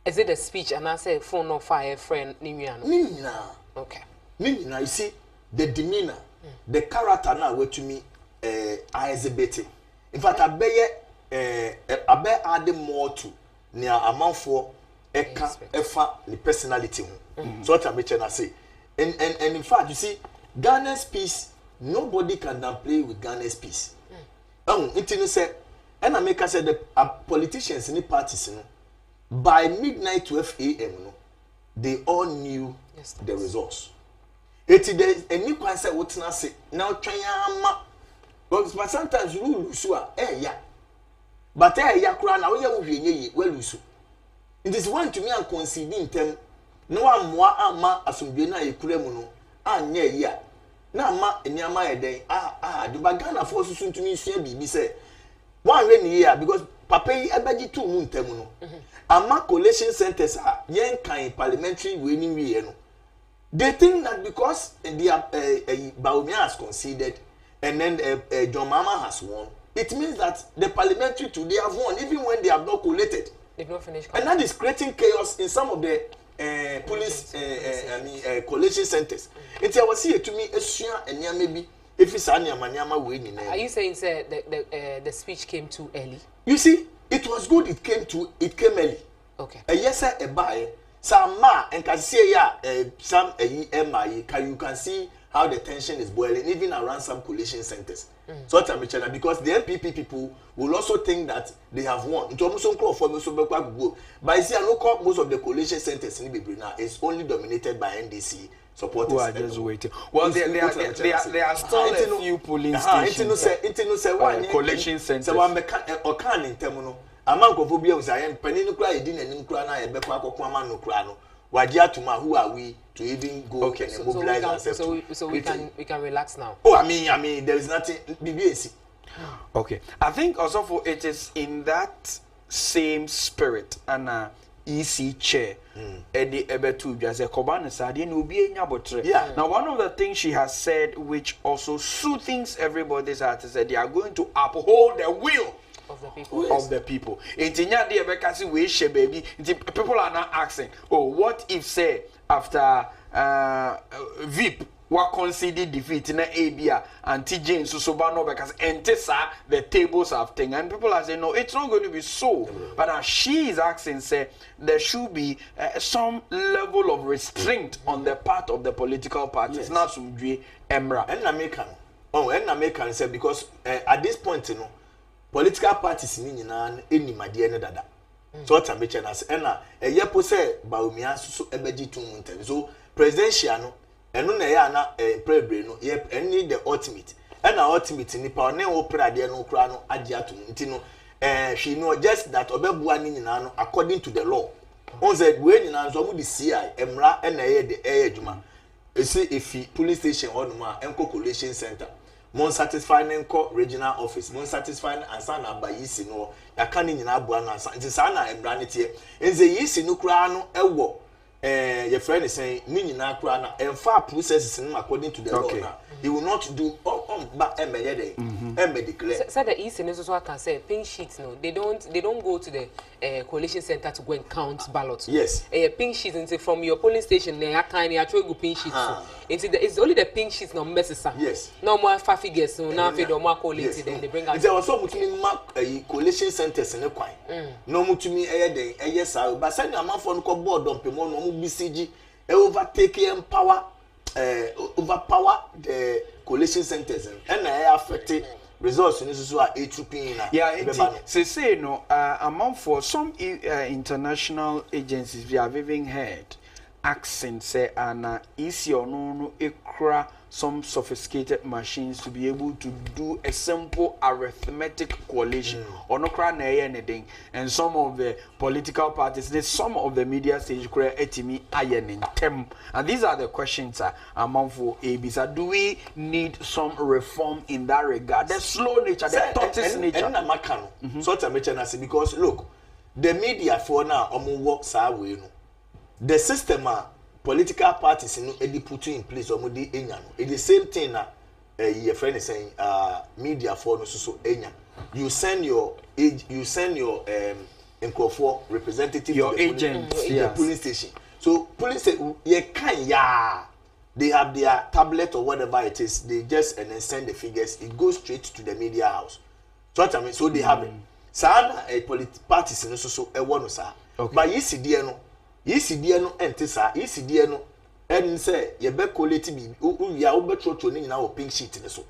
Is it a speech and I say phone no fire friend ninyana okay ninyana you see the demeanor the character na wetumi exhibit. In fact abe add more to near amanfo eka efa the personality so what I'm trying to say and in fact you see Ghana's peace. Nobody can downplay with Ghana's peace. It say, and I make us say the politicians in the parties, by midnight 12 a.m. they all knew the results. It is a new concept. What's not say now? Try but sometimes you lose but kura na we well lose. It is one to me and conceding them. No one more ama asumbe na ekure mu no anya ya. Na ma enyama eden the Ghana for susu ntumi sua bibi say one when year because papa yi ebeji tu mu ntemu no ama collation centers yen kan parliamentary we ni we no they think that because the Baumia has conceded and then John Mama has won, it means that the parliamentary today have won even when they have not collated. They've not finished. And that is creating chaos in some of the police collation centers. It's I was here to me and maybe if it's anyama winning. Are you saying sir the speech came too early? You see, it was good it came early. Okay. Yes sir, a buy some ma and can see some you can see how the tension is boiling even around some collation centers. So because the MPP people will also think that they have won. But you see, most of the collation centers in Bibri now is only dominated by NDC supporters. Who are just waiting. Well, there are still a few polling stations. Collation centers. So I'm in Temuno. Among Phobia was I am Peninukra, Edin Krana, and Bekwa no Krano. Wadiatuma, who are we to even go and mobilize ourselves? So we can relax now. Oh, I mean, there is nothing. BBC. Okay, I think also for it is in that same spirit and EC chair. Eddie Ebetu just a Kobana Sadi will be a Yabotre. Yeah. Now, one of the things she has said, which also soothes everybody's heart, is that they are going to uphold the will of the people. Of the people. Intinya de Ebekasi we she baby. People are not asking, oh, what if say after VIP what conceded defeat in the ABA and TJ so Sobano because Entesa the tables have thing and people are saying no, it's not going to be so. But she is asking say there should be some level of restraint on the part of the political parties. Not some Emra and American. Oh, and American said because at this point, you know. Political parties ni nyina eni made ne dada so what am beche na se na yepo se Baumia so ebeji tu muntem so presidential no eno na ya na prebre no ye eni the ultimate and ultimate ni pa ne wo prade no kura no agi atum nti no she know just that obebua ni nyina no according to the law on said we nyina so mu di CI emra na ye de adwuma esi efi police station on ma enko collation center mon satisfying enko regional office mon satisfying ansa na bayisi no yaka ni nyina aboa no ansa nti sa na emra ne tie enze yisi no kura no ewo your friend is saying ni nyina kura na emfa processes no according to the law na he will not do but emeyede declare said the east is also I can say pink sheets no they don't go to the coalition center to go and count ballots. Yes. Pink sheets into from your polling station they kind actually go pink sheets into it's only the pink sheets no messes. Yes. No more 5 figures so now if you more collate then they bring out there was so mutumi mark coalition centers in the kwan no mutumi yes but send your man for no board on pemo no BCG overtake overpower the coalition centers and affect results in this are say no among for some international agencies we have even heard accent say and easy or no ekra some sophisticated machines to be able to do a simple arithmetic correlation or no cry anything and some of the political parties some of the media stage etimi ayen in tem and these are the questions among for ABs do we need some reform in that regard the slow nature the tortoise nature so because look the media for now work way the system political parties put in place it's the same thing your friend is saying media for no so you send your representative your to agent the police station so police say they have their tablet or whatever it is they just and then send the figures it goes straight to the media house so what I mean so they have it parties so but you see there no ECD no entesa ECD no en say ye be collect bi ya wo betroto ni nyina wo pink sheet ne so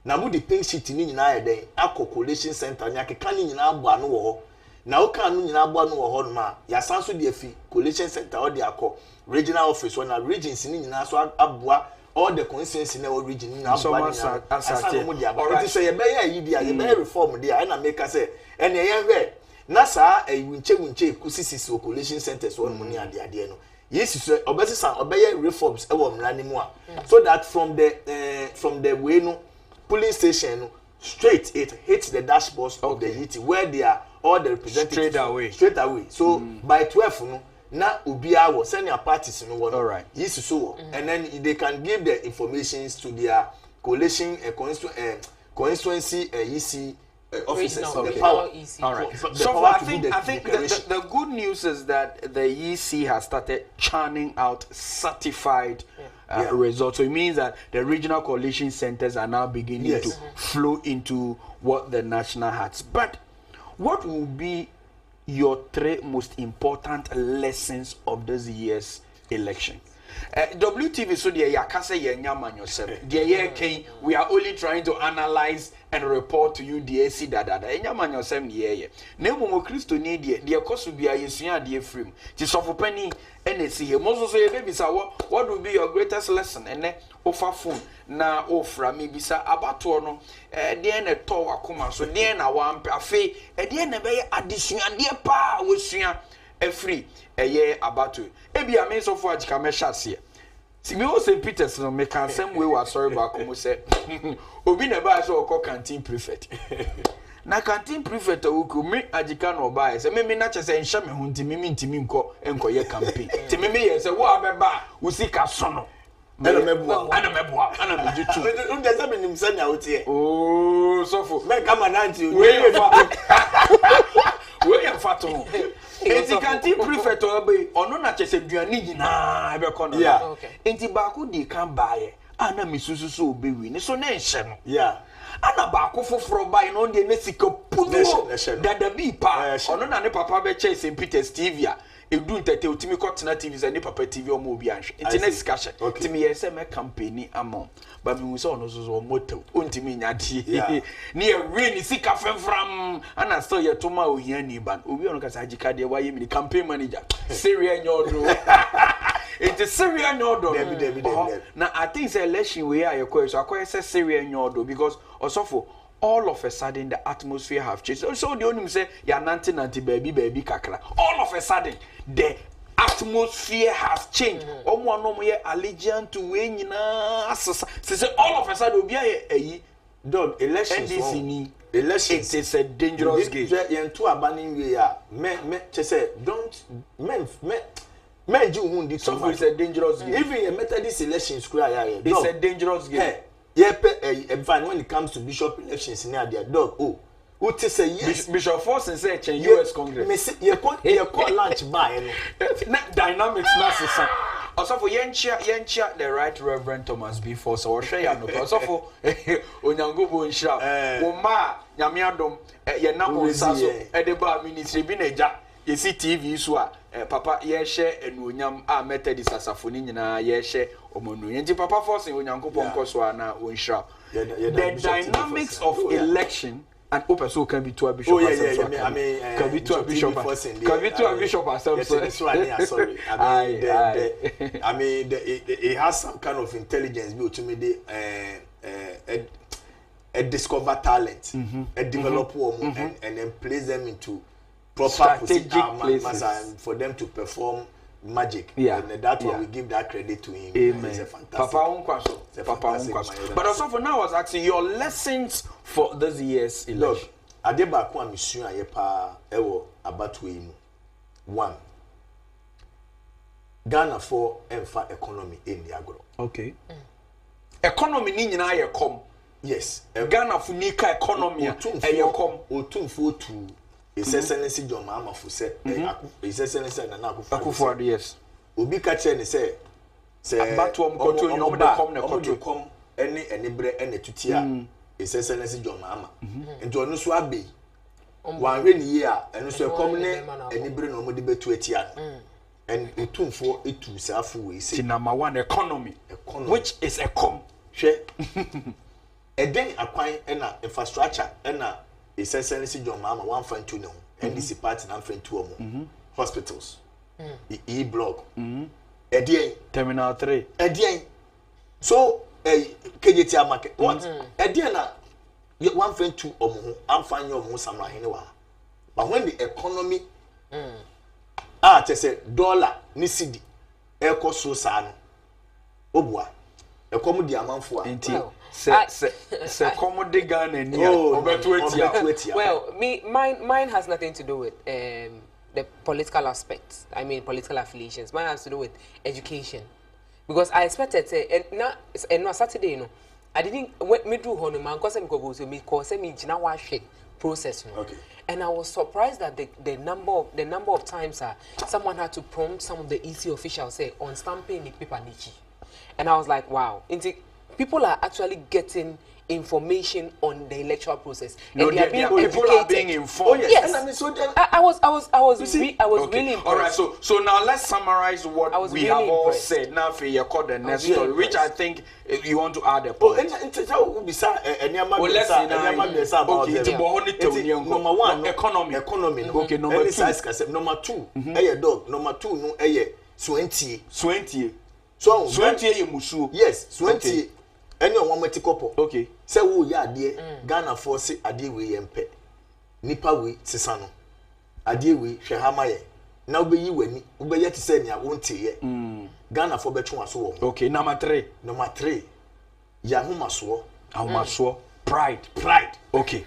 na mu di pink sheet ni nyina ye den calculation center nya keka ni nyina agba no wo ho na wo kan no nyina agba no wo ho no ma ya sanso de afi collation center o de akọ regional office or na regions ni nyina so aboa all the constituency na region ni na agba ni asate mo di agba it say ye be ya yi dia ye be reform dia na make say en ye hwe na sa winche kusisi circulation centers won money ade no yes so obesisa obeye reforms e wo mra ni mu a so that from the way no police station no straight it hits the dashboards of the heat where they are all the representatives straight away. So by 12 no na ubia was senior parties no one. All right. Yes, so and then they can give the informations to their coalition constituency ec officers of the power. All right. So I think the good news is that the EC has started churning out certified results. So it means that the regional coalition centers are now beginning to flow into what the national has. But what will be your 3 most important lessons of this year's election? WTV so the yakase yenyama yourself. The we are only trying to analyze and report to you the AC dada. Yenyama yourself the Nemo Christo need the cost will be a yesuya the frame. Tisofu penny and see him. Also say baby what will be your greatest lesson? And then offer phone na ofra maybe sa abato no den e to akoma so den na wampe afi den na be addition ade pa wosua free eye abato ebi ame so for adzika me hyase si me o say Peters no me kan sem we wa sorry ba komo say obi na ba so okọ canteen prefect na canteen prefect oku me adzika no ba say me na chese nhye me ho ntimi ntimi enko ye campaign ti me ye say wo abeba wo sika so no ana meboa ana mejitu ungeza benimsanya utie oh sofo me kama nanti we fato enti canteen prefect obe ono na chese duane nyina ebe kono enti baako di kan baaye ana misususu obewi ni so na enhye no ana baako foforo baaye no de nesika puno dada bi pa ono na ne papa be chese Peters TV a edu ntete otimi kotena TV za ne papa TV omo obi anhwe enti na discussion timi yese me campaign amon ba mi wuse ono so moto ontimi nyade ni e we ni sika femfram ana still ye toma ohia ni ban obi ono kasa Adzika de waye mi campaign manager Syria nyodo it is Syria nyodo na I think say election we are so akoye say Syria nyodo because osofo all of a sudden the atmosphere have changed. So the only say ya nanti baby kakra. All of a sudden the atmosphere has changed. Omo anomo ye allegiant to we nyina say all of a sudden obi ayi dog elections it is a dangerous game. Yen to abaning we ya me say don't men ju hundi so it's a dangerous game. Even a Methodist elections it's a dangerous game. When it comes to bishop elections in their dog, what is a yes? Bishop Force say US Congress. You call lunch by dynamics necessary. Also for yencha the Right Reverend Thomas B. Force or share no. Also for Onyangobo Nsha. Woma Nyamiadom ye namo saso edeba ministry bi neja. You see TV so papa ye share enuonyam a Methodist asafoni nyina ye share omonu enti papa force onyankopon koso na onhra the dynamics of election and open so can be to a bishop can be to a bishop ourselves sorry I mean it has some kind of intelligence be to me a discover talent a develop and then place them into proper position for them to perform magic. And that's why we give that credit to him. Amen. He's a fantastic Papa. But also for now, I was asking your lessons for this year's election. Look, Adeba kwa mission ayepa ewo abatwe mu. 1. Ghana for emfa economy in the agro. Okay. Economy ni nyina ye kom. Yes. Ghana for nika economy ye kom. Otumfo tu His Excellency John Mahama Fuse, His Excellency Nana Akufo-Addo, yes. Obi kache ni say Abatuom koto nyom de kom any bre any tutia His Excellency John Mahama. Nti onu so abe. Wan hwe ni ye a enu so kom ne any bre no mo de betu atia. And otumfo etu safu we say. Number 1 economy, which is a com. Hwe. Eden akwan na infrastructure na His Excellency John Mahama 1.2 no NDC party na 1.2 hospitals E block Edien terminal 3 Edien so KJT market what Edien na 1.2 omo amfanye omo samra hene wa but when the economy te say dollar ni cedi eko so sa no obua e komu di amanfo a enti se komu de Ghana ni obeto etia. Well, mine has nothing to do with the political aspects. I mean, political affiliations. Mine has to do with education. Because I expected, and no Saturday, I didn't, me do honor, man, because me cause me jina wash process. Okay. And I was surprised that the number of times someone had to prompt some of the EC officials say on stamping the paper nichi. And I was like, wow. People are actually getting information on the electoral process, and people are being informed. Oh, yes. Yes. And I mean, so then, I was really impressed. All right, so now let's summarize what we really have all impressed. said. Now for your call the next story, which I think you want to add a oh, point. and how will be sa Let's number one, economy. Okay, number two. Number two, dog. Number two, no, 20. So 20 ye musu. Yes, 20. Any one meti couple. Okay. Say wo ya ade Ghana for say ade we yempe. Nipa we sisano. Ade we hwe hama ye. Na obeyi wani, obeye te say nia wonte ye. Ghana for betwe aso wo. Okay, number 3. Number 3. Ya homaso. Ahomaso. Pride. Okay.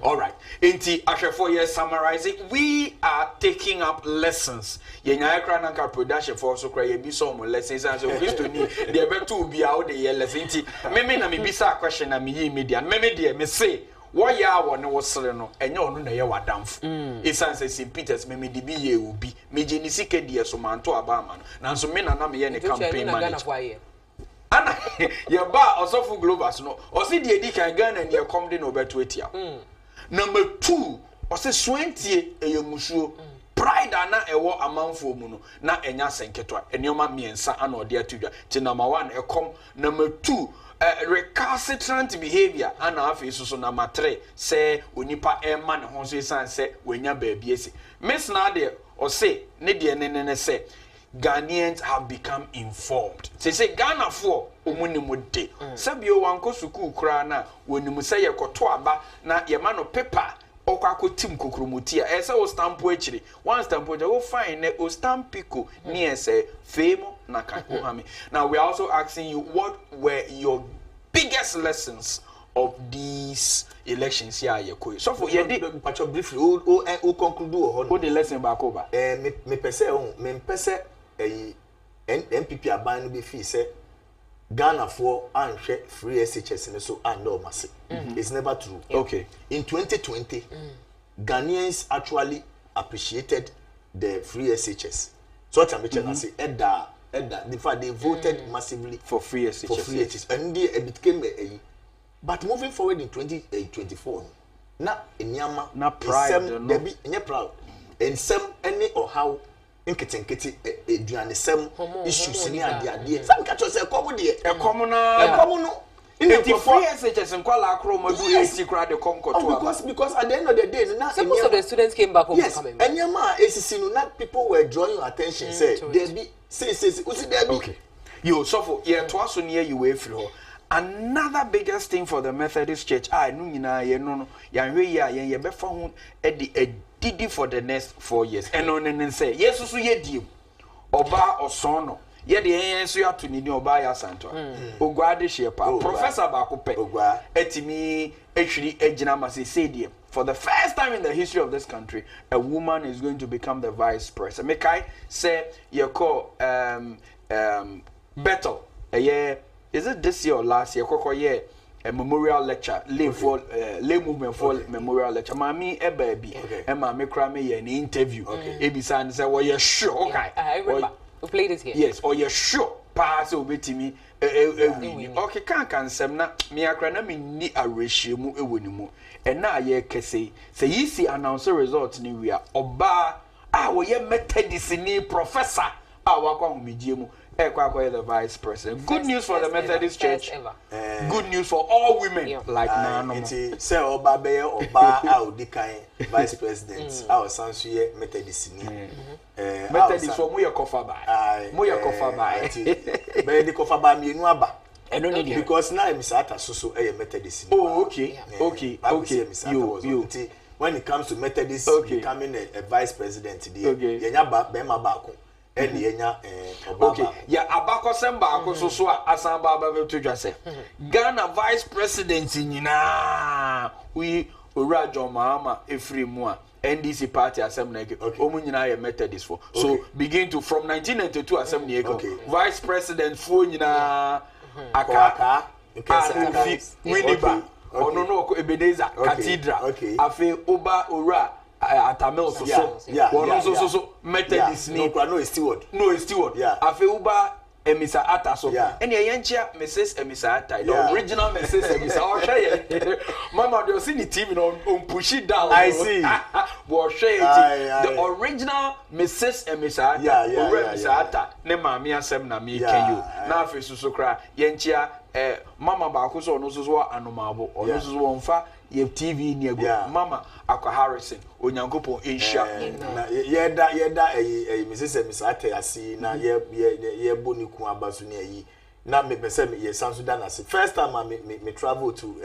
All right. Inti after 4 years summarizing, we are taking up lessons. Yenya ekra nanka production for so kra ye bi so mo lessons and so Christo ni dey beto bi a wo dey ye lesson inti me na me bisa question na me yi media me dey me say wo ya wo ne wo sere no enye onu na ye wadamfo isan say St Peters me di bi ye obi me je ni sike die so manto aba ma no nanso me na me ye ne campaign manager ana ye ba osofu globals no o se die di kan Ghana ne come dey no beto etia. Number 2 o se 20 eyemusuo pride ana ewo amanfo mu no na enya senketwa enioma miensa ana ode atudwa ti number 1 ekom. Number 2 recalcitrant behavior ana afi so number 3 say onipa ema ne ho so isan say wenya baabi esi miss na de o say ne de ne say Ghanaians have become informed. Say Ghana for omunimode. Sabio wanko suku kura na wonimu say yekoto aba na yema no paper okwa tim kokromutia. Ese o stamp echiri. One stamp go fine ne o stampiko ni ese famo na kan. Now we are also asking you, what were your biggest lessons of these elections here yekoi? So for ye did patch briefly o conclude o the lesson back over. Me pese MPP aban no be fi say Ghana for anhwe free SHS ne so and o mase. It's never true. Okay. In 2020, Ghanaians actually appreciated the free SHS. So what I'm trying to say, Edda, in fact they voted massively for free SHS. And it became a. But moving forward in 2024, na enyama na pride no be proud and some any or how nkete eduane sem issues ni ade some catch us e come no in the free SHS nkwala akro ma do AC kra de come koto because at the end of the day na most of the students came back home coming back. Enyama esisi no na people were drawing your attention say there be say usi there be okay yo so for ye to aso ne you we free ho. Another biggest thing for the Methodist Church, no nyina ye no yanhwe ye ye befa ho e didi for the next 4 years. And on say yes so ye di oba osono ye de yen so ya to ni oba ya santo ogwa de shepa professor ba ko pe ogwa etimi ehwiri agina mase say die for the first time in the history of this country a woman is going to become the vice president. Mekai say ye call battle is it this year or last year? Koko ye a memorial lecture, lay movement for memorial lecture. Mami e baby, e mami kra me an interview. Ebisa and say, "Well, you're sure." Okay, I remember we played it here. Yes, or you're sure. Pass over to me. Okay, can't sem na me akra na me ni a ratio mu e woni mu. And na ye kese. Say you see announce results ni we are oba. We ye Methodist ni professor. Wakwa humidie mu. The vice president. Good news for the Methodist Church. Good news for all women like Nano. Say Oba Beye Oba Adzika vice president. Our sons here Methodist. Methodist for Moya Kofaba. Moya Kofaba. But the Kofaba me nuaba. I don't need because now I'm Sata so Methodist. Oh, okay. You. When it comes to Methodist becoming a vice president, okay. Yanyaba Bema Bako. any enya okay ya abako semba akoso so asan baba to dwa say Ghana vice president nyina we owura John Mahama efiri mu a NDC party assembly omu nyina ye Methodist for so begin to from 1992 assembly vice president for nyina aka Winneba ono no Ebenezer Cathedral afi oba owura Atamel so one so Methodist ni no steward afi uba Emisa Ata so and yenchia Mrs. Emisa Ata the original Mrs. Emisa Mama they see the TV on push it down I see the original Mrs. Emisa Ata Emisa Ata ne maami asem na me ken you na afi so kra yenchia mama ba ko so no so anomabo ono so wonfa ye TV ni ego mama akwa Harrison onyankopon insha na yeda Mrs. Emisate asi na ye boniku abasu ni ayi na me pese me ye South Sudan as first time me travel to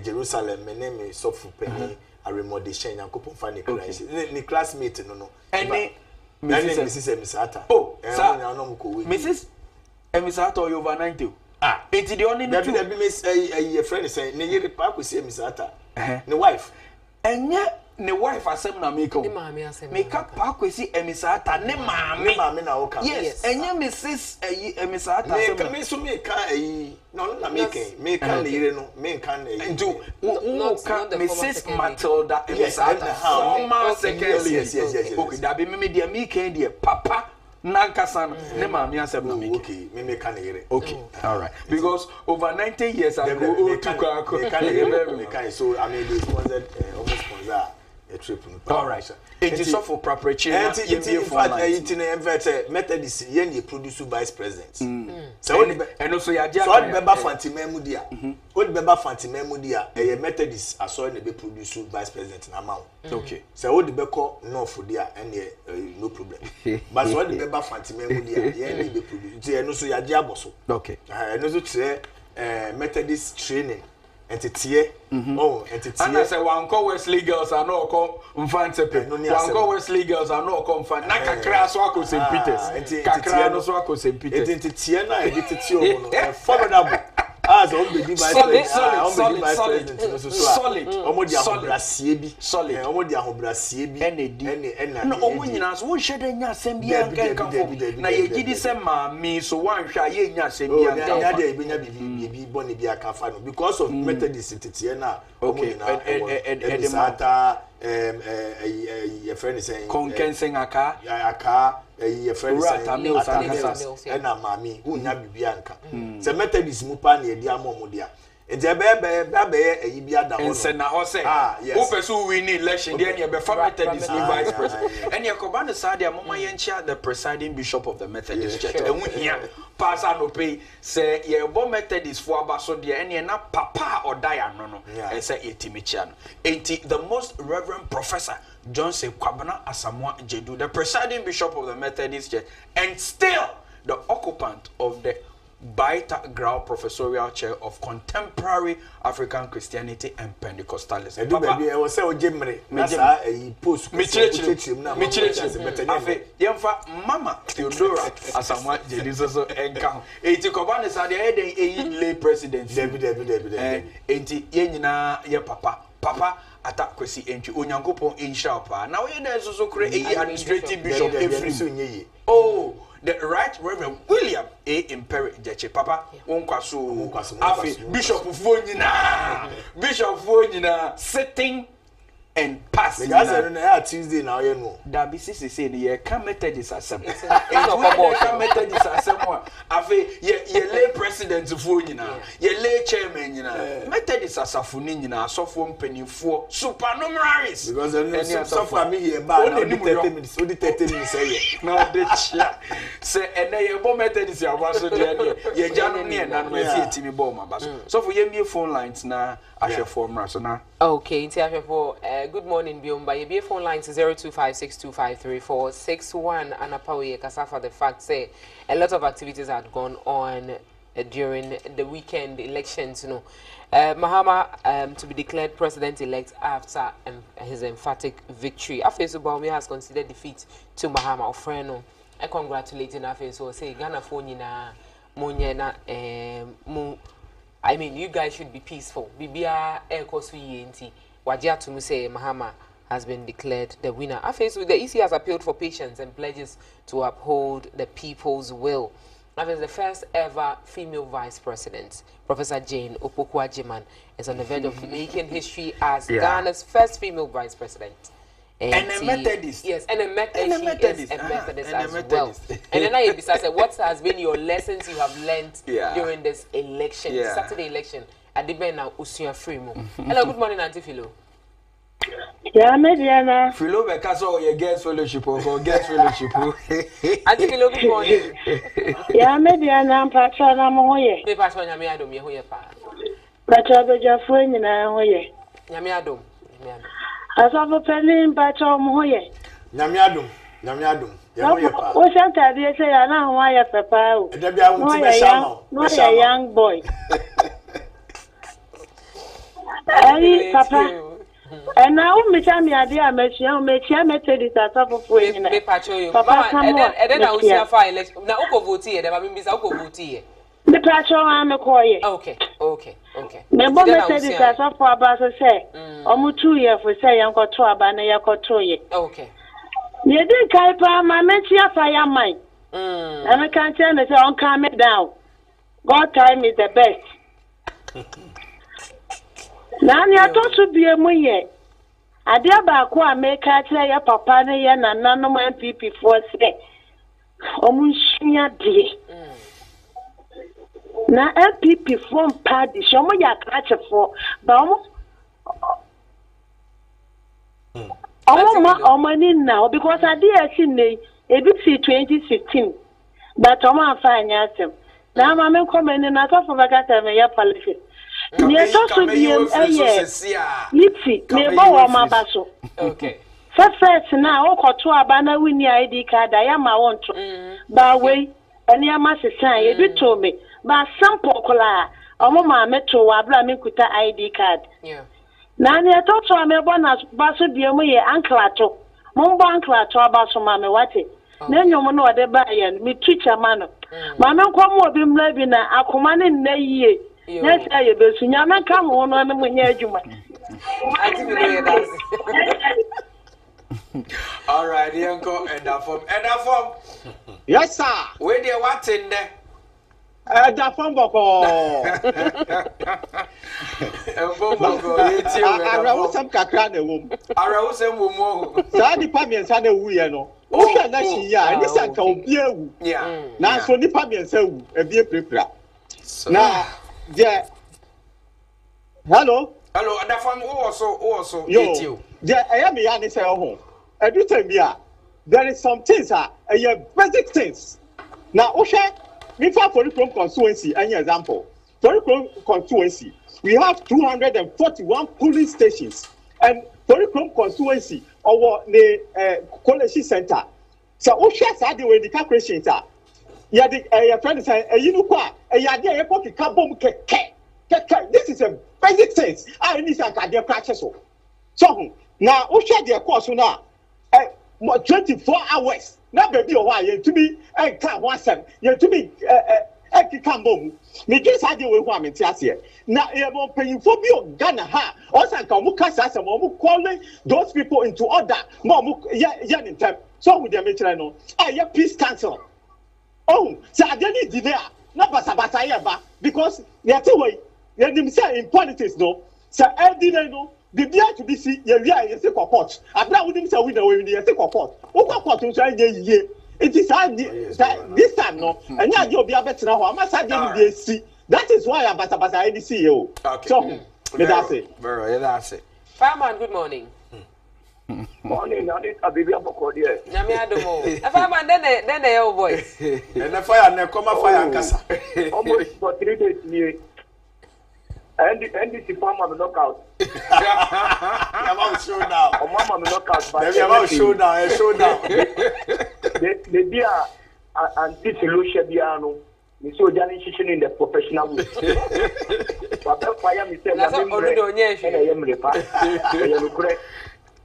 Jerusalem me name me sofu penny aremodation nyankopon fa ni Christ ni classmate no any Mrs. Emisata Mrs. Emisata over 90 it's the only two miss a friend saying ne yere pa ko see Emisata ne wife enye ne wife asem na make make up pa ko see Emisata ne maami na oka yes enye Mrs. Emisata asem me so me ka no na me kan ne yere no me kan do Mrs. Matilda Emisata former secretary yes okay that be me dia me kan dia papa Nankasana, ne mami asem na make. Okay, me can hear it. Okay, all right. Because over 90 years ago, so I mean they sponsored almost sponsor a trip. All right. It is for preparation. And in fact, it in Methodist yen produce vice president. So and also ya so what beba Fatima Mudia. What beba Fatima Mudia a Methodist aso na be produce vice president na ma. Okay. So what the beko no for there and no problem. But so what the beba Fatima Mudia yen be produce. And also ya diaboso. Okay. And also say Methodist training. Entity entity and I say one call Wesley girls are no come mfantepe one call Wesley girls are no come fan na kakra so akọ St. Peters kakra no so akọ St. Peters entity na editity o formidable as on be vice president solid omo di ahobrasie bi solid omo di ahobrasie bi ene no omo nyina so won hwede nya asem bi anka fo na ye gidi se maami so wan hwa ye nya asem bi anka ya dey be nya bi boni bi aka fa no because of Methodist entity na omo nyina edemata your friend is saying konkensen aka your friend saying and mami unya bibia nka se Methodist mu pa na edi amomo dia enti be eyi bia da ho ense na ho se who person win election there na be Methodist vice president and yakoba no sa dia mama yenchia the presiding bishop of the Methodist church and we here pastor no pay say ye bo Methodist for abaso there and na papa or die no and say yetimichia no enti the most reverend professor 𝗟𝗜𝗍𝗘 Asamoah Jedu, the presiding bishop of the Methodist Church, and still the occupant of the 𝗦𝗏𝗏 professorial chair of contemporary African Christianity and Pentecostalism. Papa, I was saying, Jimmy, a post. Mama Theodora Asamoah Jedu encounter. Eti Kobane sa the head a lay president. David. Eti yenina ye papa ata kwesi entry onyankopon insha pa na we dey so kre administrative bishop every the right reverend William A. Imperi Jeche papa wonkwaso afi bishop fo nyina sitting and passing. Because on Tuesday now you know. That be say the come Methodist assembly. Come Methodist assembly. Afi ye lay president fo nyina, ye lay chairman nyina. Methodist asafuni nyina, asofo mpanifo, supernumeraries. Because some family here ba na 30 minutes, only 30 minutes here. No dey chia. Say ene ye bo Methodist ya waso dey ye janu ne na no e fi timi bo ma baso. So for ye phone lines na ahwe formula so na. Okay, inti ahwe for good morning, Biomba. Your phone line is 0256253461. And Apawe Kasafa, the fact say a lot of activities had gone on during the weekend elections. You know, Mahama to be declared president-elect after his emphatic victory. After 𝗟𝗏𝗏𝗏 has considered defeat to Mahama Ofreno. I congratulate you na so say Ghana phone na monye na I mean you guys should be peaceful. Bibia ekosu yenti. Wajia to say Mahama has been declared the winner. So the EC has appealed for patience and pledges to uphold the people's will. That is the first ever female vice president. Professor Jane Opoku-Agyeman is on the verge of making history as Ghana's first female vice president. And a Methodist. Yes, and a Methodist as well. And then I said, what has been your lessons you have learned during this election, Saturday election? At the now Usia Fremo. Hello, good morning, Auntie Philo. Yeah, Mediana. Philo Bekaso, your guest fellowship or guest fellowship. Auntie Philo, good morning. Yeah, Mediana, Patrona Moye. Me Patron Yamiadum, Yahoyapa. Patrona Jafwin and Ahoye. Yamiadum. As of a penny in Patron Moye. Nyamiadum. What's that? They say, I know why Papa. No, a young boy. Hey, Papa. And now, Miss Amia, make you Methodist at top of way. Papa, and then I will see a file. Now, Oko Voti, there have been Oko Voti. The patrol I'm a coy. Okay. The moment said it as of Papa say, almost 2 years for say, Uncle Twaba and Yakotoye. Okay. You did Kaipa, my mentia fire mine. And I can't tell it on calm it down. God time is the best. Now, you are to be a moye. I dear Bakwa make a tell your papa and none of my people for say. Omushia dear. Now, LPP from party, show me your catch for Bam. Oh, money now because I did see me ABC 2016, but I'm fine. Yes, now I'm coming in. I thought for a cat and a policy. Yes, also be a year. Never my basso. Okay. First, now, to a banner win your ID card. I am my own to. By way, and your master sign, you told me. But some pokola, Mama metro, Abramikuta ID card. Yeah. Nani I thought I'm a bonus, Basso Diomoye, Anclato, Mumba Anclato, Abasso Mamma Wati. Then you know the buy me teacher man. Mamma come over him living a command in the year. Yes, I will see Yaman come on when you're human. I think we know. All right, Uncle, and that form. Yes, sir. Where they what in there? That form boko. I some kakra na wom. Ara some womo. Sa nipa miensa na wu ye no. O hwe na shi ya, ni sanka obi ewu. Yeah. Na so nipa miensa wu, ebie prepra. Na je Hello, that form also yo. Je eya me ya ni say ho. Edu time bia. There is some things basic things. Now, Osha, me for Quarcoo constituency, any example. Quarcoo constituency, we have 241 police stations, and Quarcoo constituency, our the college center. So Osha said the way the calculations are. Yeah, the friend said, you know what? This is a basic sense. I need to get practice. So now Osha the course now. 24 hours. Now, baby, why you to be a car once you to be a come home. Me guess I do with one in Tiasia. Now, you won't pay you for your Ghana. Ha, also come Mukasa, some more calling those people into order. More young in time. So with the Metrano, I peace council. Oh, so I didn't delay. Not Basabasa because they are two way. They themselves in politics, no. So I didn't know. The beer to be see, you say court. I wouldn't say winner when you say court. What court to say ye? It is this time, no, and now you'll be a better now. I must have see. That is why I'm Basabasa CEO. So, that's it. Very, that's it. Fireman, good morning. Morning, Anita, baby, I'm a cordial. Yamiadomo. Fireman, then the old voice. And the fire, and the coma fire, and Cassa. Almost for 3 days, and the farmer knockout. I'm out showdown. Oh, Mama knockout. Maybe I'm out showdown. The dear anti-solution, you saw Johnny Shishin in the professional way. But fire me said, I'm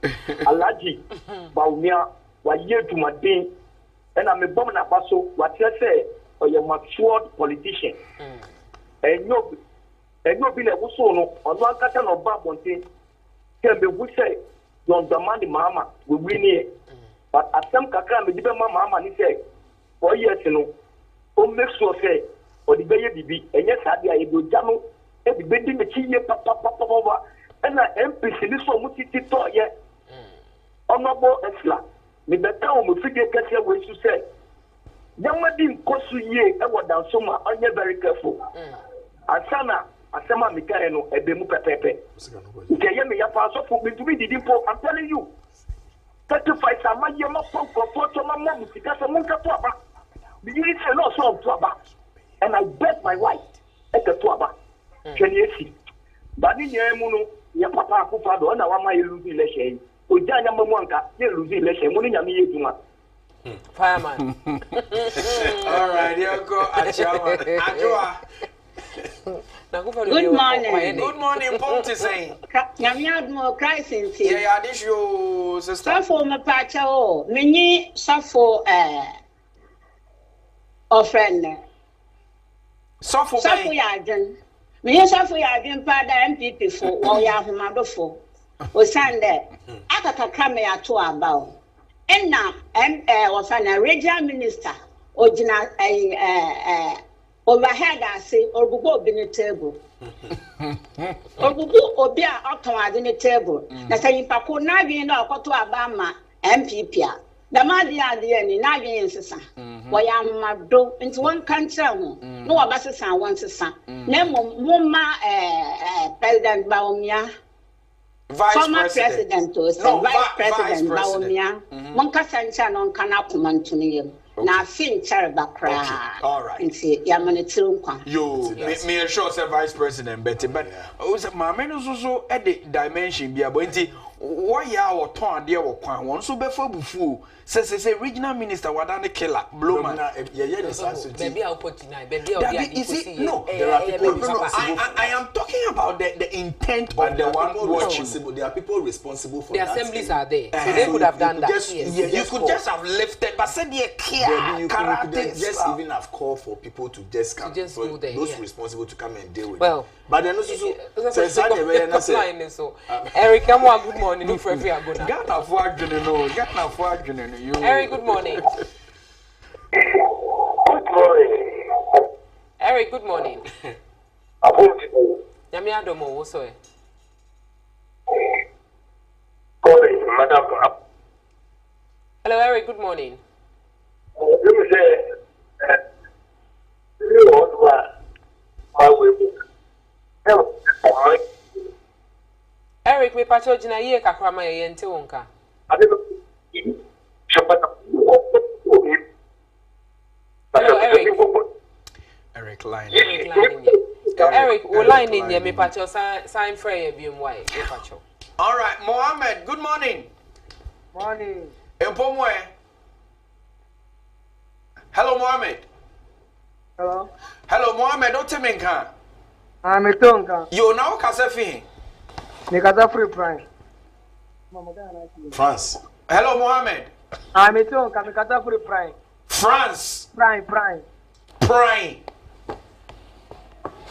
Alaji, Baumia, why year to my day, and I'm a bomb na baso what you say or you matured politician and you be a wusono on one catan of babonte can be we say don't demand mama we win here but at some kakra me dibe mama ni say 4 years no o make sure say or the baby bibi and yes I be able jamo e be bending the chi papa and na MPC ni so muti to ye honorable Esla me better o mo figure kase we su say yamadi nkosu ye e wodan so ma onye very careful asana asema mikae no ebe mu pepepe nke ye me ya pa so fu me to be didi po I'm telling you 35 sama ye mo pon to ma mo musika so mun ka to aba you say no so to aba and I bet my wife at the to aba can you see but ni nyemu no ya papa akufa do na wa ma ye lose election ojanya mamu anka ye lose election mu ni nyame ye duma fireman. All right, here go Achawa. Ajoa. Good morning. Good morning, Ponte saying. Nyamia mo Christ in tea. Yeah, this your sister. Suffer me pacha o. Mini suffer offend. Suffer yaden. Mini suffer yaden pa da MPP for o ya homa do for. O sande. Aka kame ato aba. Enna wafana regional minister ojina overhead ase ogugu obi ne table ogugu obi a oton ade ne table na sayimpa ko na dwen na okoto aba ma MPP a da ma ade ni na dwen nsesa wo ya mado nti won kantra ho no wa basesa won sesa na mumma president Baumia former president or vice president Baumia monka sancha non kana kumantuniyem na fin charba kra all right nti yamanitirun kwa yo me sure say vice president but o say mama no so e the dimension bia bo nti wo ya wo ton ade wo kwan won so be fa bufu say regional minister wadane killer blowman yeah the sensitive baby a opotina baby obi a you no there are people I am talking about the intent of the one watching. There are people responsible for the that assemblies are there so they could have done that you could just have lifted but said you could just even have called for people to just come just go there, those responsible to come and deal with well it. But then also so Eric come on good morning look for every agona Ghana for adwene no you Eric good morning good morning Eric good morning Yami adomo wo so e madam hello Eric good morning let me say you want my way Eric me pacho jina ye kakra ma ye nte wonka hello Eric line Eric wo line in ye me pacho sign for ye bi mwai me pacho all right Mohammed good morning Empomwe hello Mohammed hello Mohammed otemenka Tonka. yo now kasefi Nikaza free prime. France. Hello Mohammed. Tonka, Nikaza free prime. France. Prime.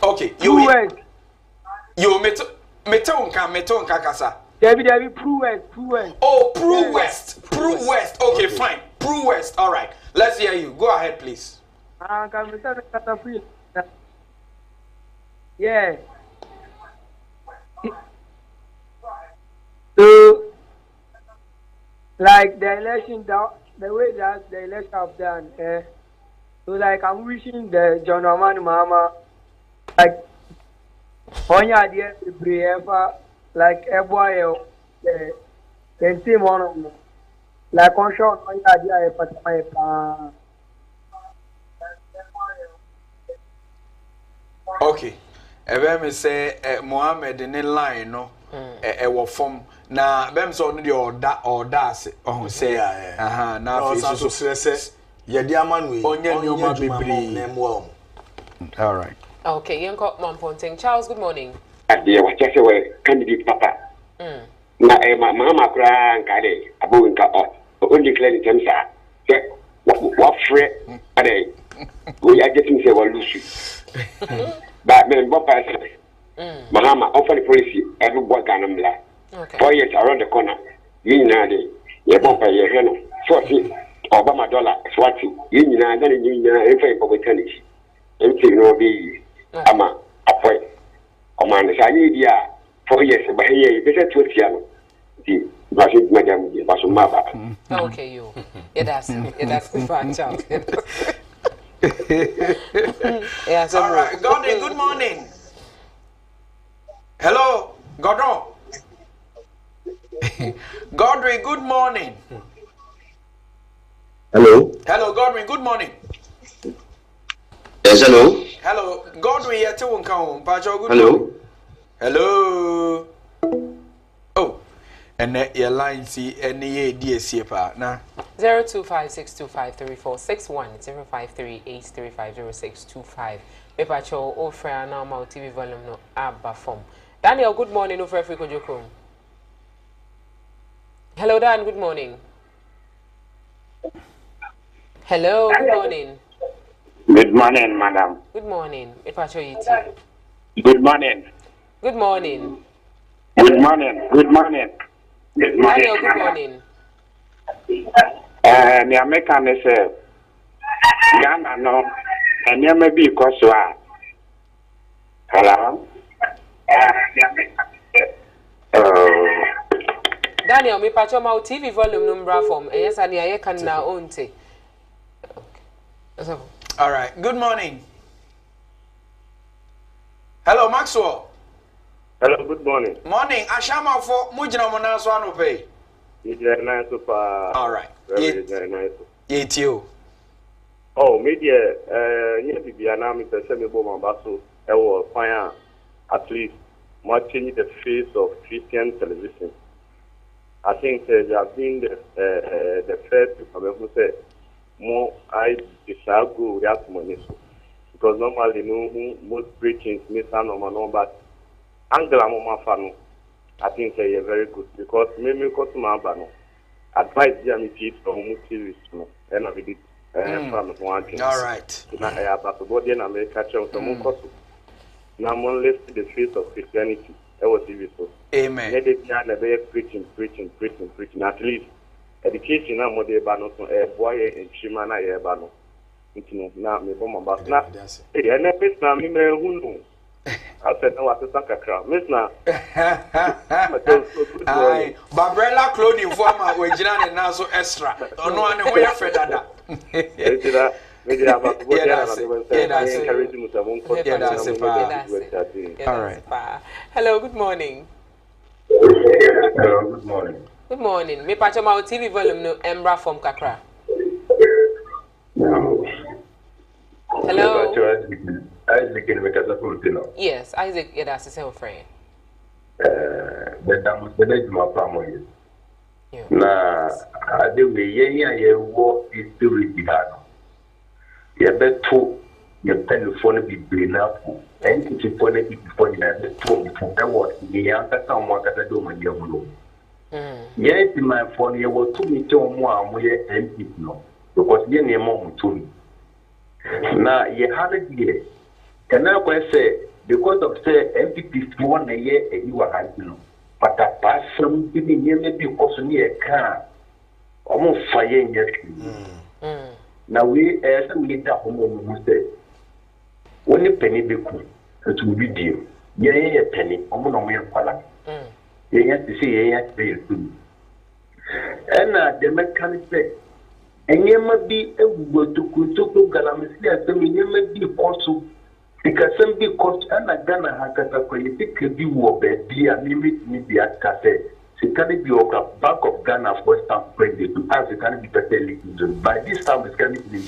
Okay, you metonka kasa. David Prue. Oh, Prue West. Okay, fine. Prue West. All right. Let's hear you. Go ahead, please. Nikaza free. Yeah. So, like the election, the way that the election have done, so like I'm wishing the John Oman Mama, like, on your idea to be ever, like, everywhere, the same one, like, on short, on your idea, but okay. Ebe me say Mohammed in the line no wo form na bem so no the order ase oh say na face so stress ye dia man we onye nyoma bebre all right okay yenko Mamponting Charles good morning ade wa chese we candidate papa na mama kura nka de abo nka o declare in terms what fret, we are getting say what lose. But men, what person? Mahama, offer the policy, every work on them. 4 years around the corner, you know, you bump a year, 40 Obama dollar, Swati, you know, then you know, every public tennis. Everything will be Ama, a point. Command, I need ya 4 years, but here you better to a piano. Madam, okay, you. Yeah, that's the fun child. Yes, all right, Godwin, good morning. Hello, Godwin. Godwin, good morning. Hello. Hello, Godwin, good morning. Yes, hello. Hello, Godwin, you're too calm. Hello. Hello. Oh, and your line see any DSC pa na 0256253461 0538350625. Paper show offer now my TV volume no abba form. Daniel, good morning. No for Africa Joko. Hello, Dan. Good morning. Hello. Good morning. Good morning, madam. Good morning. Paper show you too. Good morning. Good morning. Good morning. Good morning. Good morning. Daniel, good morning. The American is Ghana no, and you may be because hello. Daniel, me patch my TV volume number form. Yes, and I can now own it. all right, good morning. Hello, Maxwell. Hello, good morning. Morning, Ashama for Mujina Monaswano pay. It's nice super. All right. Very nice. It's you. Oh, media, you be an army to send me bomb basso. I will find at least more change the face of Christian television. I think they have been the first to come who say more I desire go without money. Because normally, most preachings miss out on my number, but Angela Mama Fano, I think they are very good because maybe customer bano advice them if from motives and I did from one thing. All right. Now I have a body in America church some cost. Now I'm on left the face of Christianity. That was TV so. Amen. Let it be another preaching. At least education now more bano so a boy and Shimana a bano. Now me bomb about now. Hey, I never now me who know. I said, no, I said, Sakakra. Miss now. Aye, Barbarella clothing for my original and now so extra. On one way for that. All right. Hello, good morning. Hello, good morning. Good morning. Me patch my TV volume no Embra from Kakra. Hello. Isaac in Mekasa. Yes, Isaac, yeah, that's the same friend. But that was the name of my family. Now, I do me, walk is still with the hand. You better your telephone be bring up, and it's important before you have the phone from the what the answer someone that I do my dear blue. Yes, in my phone, you will 2 meters more, where empty no, because you're near mom to me. Now, you have it here. Can I say, because of say MPP 1 a year and you are having, but a person giving you maybe also near a car, almost fire in your now we as a meter home who say, only penny be cool, it will be dear. Yea, a penny, almost on your color. Yes, to see, yes, they do. And the mechanic said, and you might be able to Kutuku Galamisi as the minimum may be also. Because some big cost and a Ghana Hakata could be war be a limit media cafe. She can be a Bank of Ghana for Western credit to ask the can be better liquid. By this time, it's going to be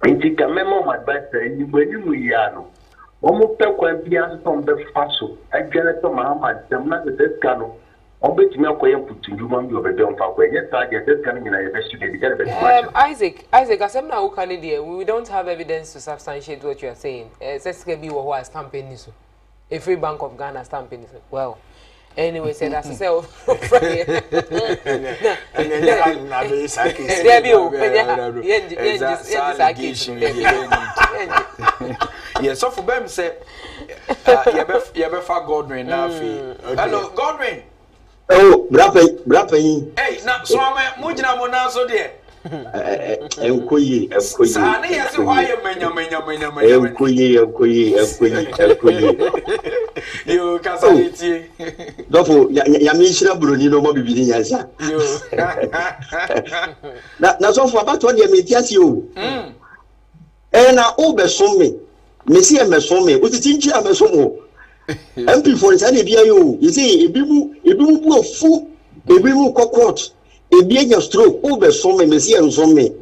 in the memo, my better, and you will almost can be answered from the fossil. I get it to Muhammad, I'm not the death canoe. Isaac, as I'm now Canadian, we don't have evidence to substantiate what you are saying. It's SKB who has stamping this. A free Bank of Ghana stamping this. Well, Anyway, said as I say, yes, so for them say, you better Godwin now. Hello, Godwin. Oh, Brapay. Hey, now so I'm Mujina Monaso there. Enkoyi. Sani yes, why you menya. Enkoyi. You can say it. Dofo, yamishira buroni no mo bibiri nyansa. Na so for about 1 year me tiasi o. Na o be so me si e me so me, o ti tinchi a me so mo. MP for say na bia yo, you see ebi mu bu ofu, ebi mu cockroach. Ebi enya stroke o be so me si e so me.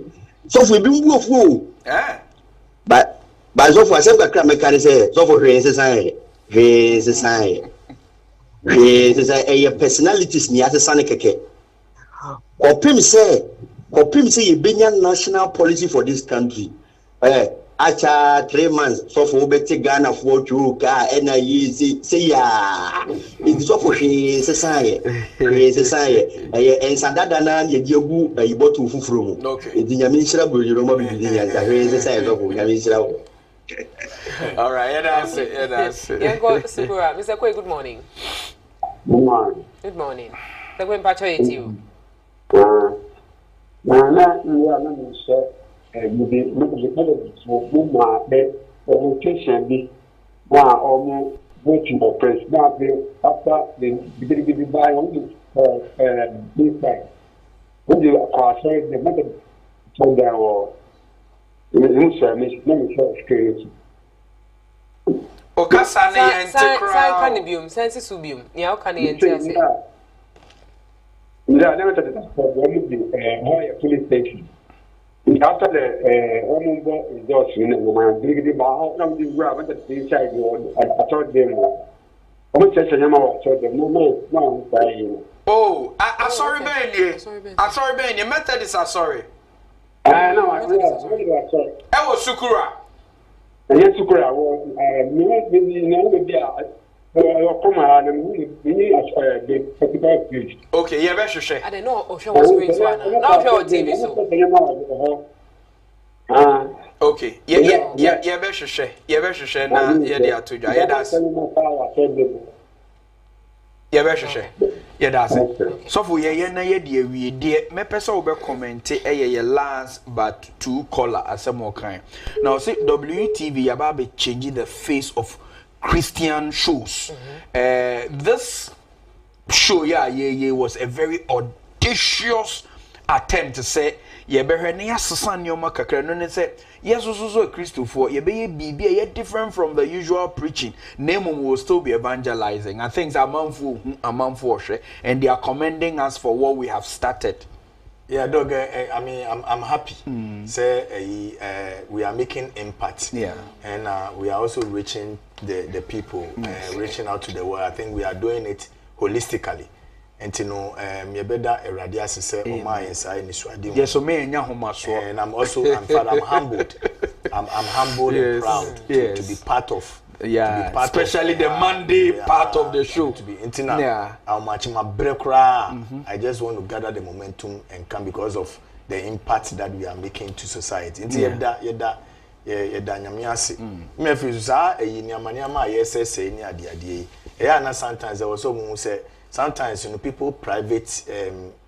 So for ebi mu bu ofu o. But so for asem kakra me kan say so for hwe sesan e personalities ni asesa ne keke. Kopim say ye benya national policy for this country. Acha 3 months so for beti Ghana for chuka na say ya it so for sesan ensandada na ye diegu e botu fufuro mu. Edi nyame nshira bojiro mo bibidi ya sesan so for nyame nshira. All right, that's it. Yeah, go Sibura. Mr. Kwe, good morning. Good morning. The going back to you. Okasa ne yente kra. Canibium, sense subium. Ya can yente say. Never touched that for one police station. After the Omumbo is just in the woman, digging about how the grab at the inside. I told them, I'm just a number of them. No, oh, I'm sorry, Ben. I'm sorry, Ben. Your method is sorry. I know, I was Sukura. Yes, Sukura was okay, yeah, better share. I don't know if was going to now your TV so. Okay, yeah, better share. Yeah, better share. Now, yeah, they are to you. Yeah, that's. Yeah, better share. Yeah, that's it. So for yeah, na yeah, we dear. Me person will be commenting. Yeah, last but 2 caller as some more kind. Now, see, WTV about be changing the face of Christian shows. This show, was a very audacious attempt to say, ye be hene asesan nyoma kakra no ne say, yes, so Christopher, ye be be different from the usual preaching. Name will still be evangelizing, and things are manful, and they are commending us for what we have started. Yeah, dog. I mean, I'm happy. Say, we are making impact. Yeah, and we are also reaching the people, reaching out to the world. I think we are doing it holistically. And you know, me better eradia say my inside ni swadi. Yes, so me enya homa so. And I'm also I'm humbled. I'm humbled and proud to be part of. Yeah, especially the Monday part of the show. To be internal. Yeah. I just want to gather the momentum and come because of the impact that we are making to society. Yeda nyamiase. Me feel say nyamanyama yesese ni ade. Na sometimes there was someone who say sometimes people private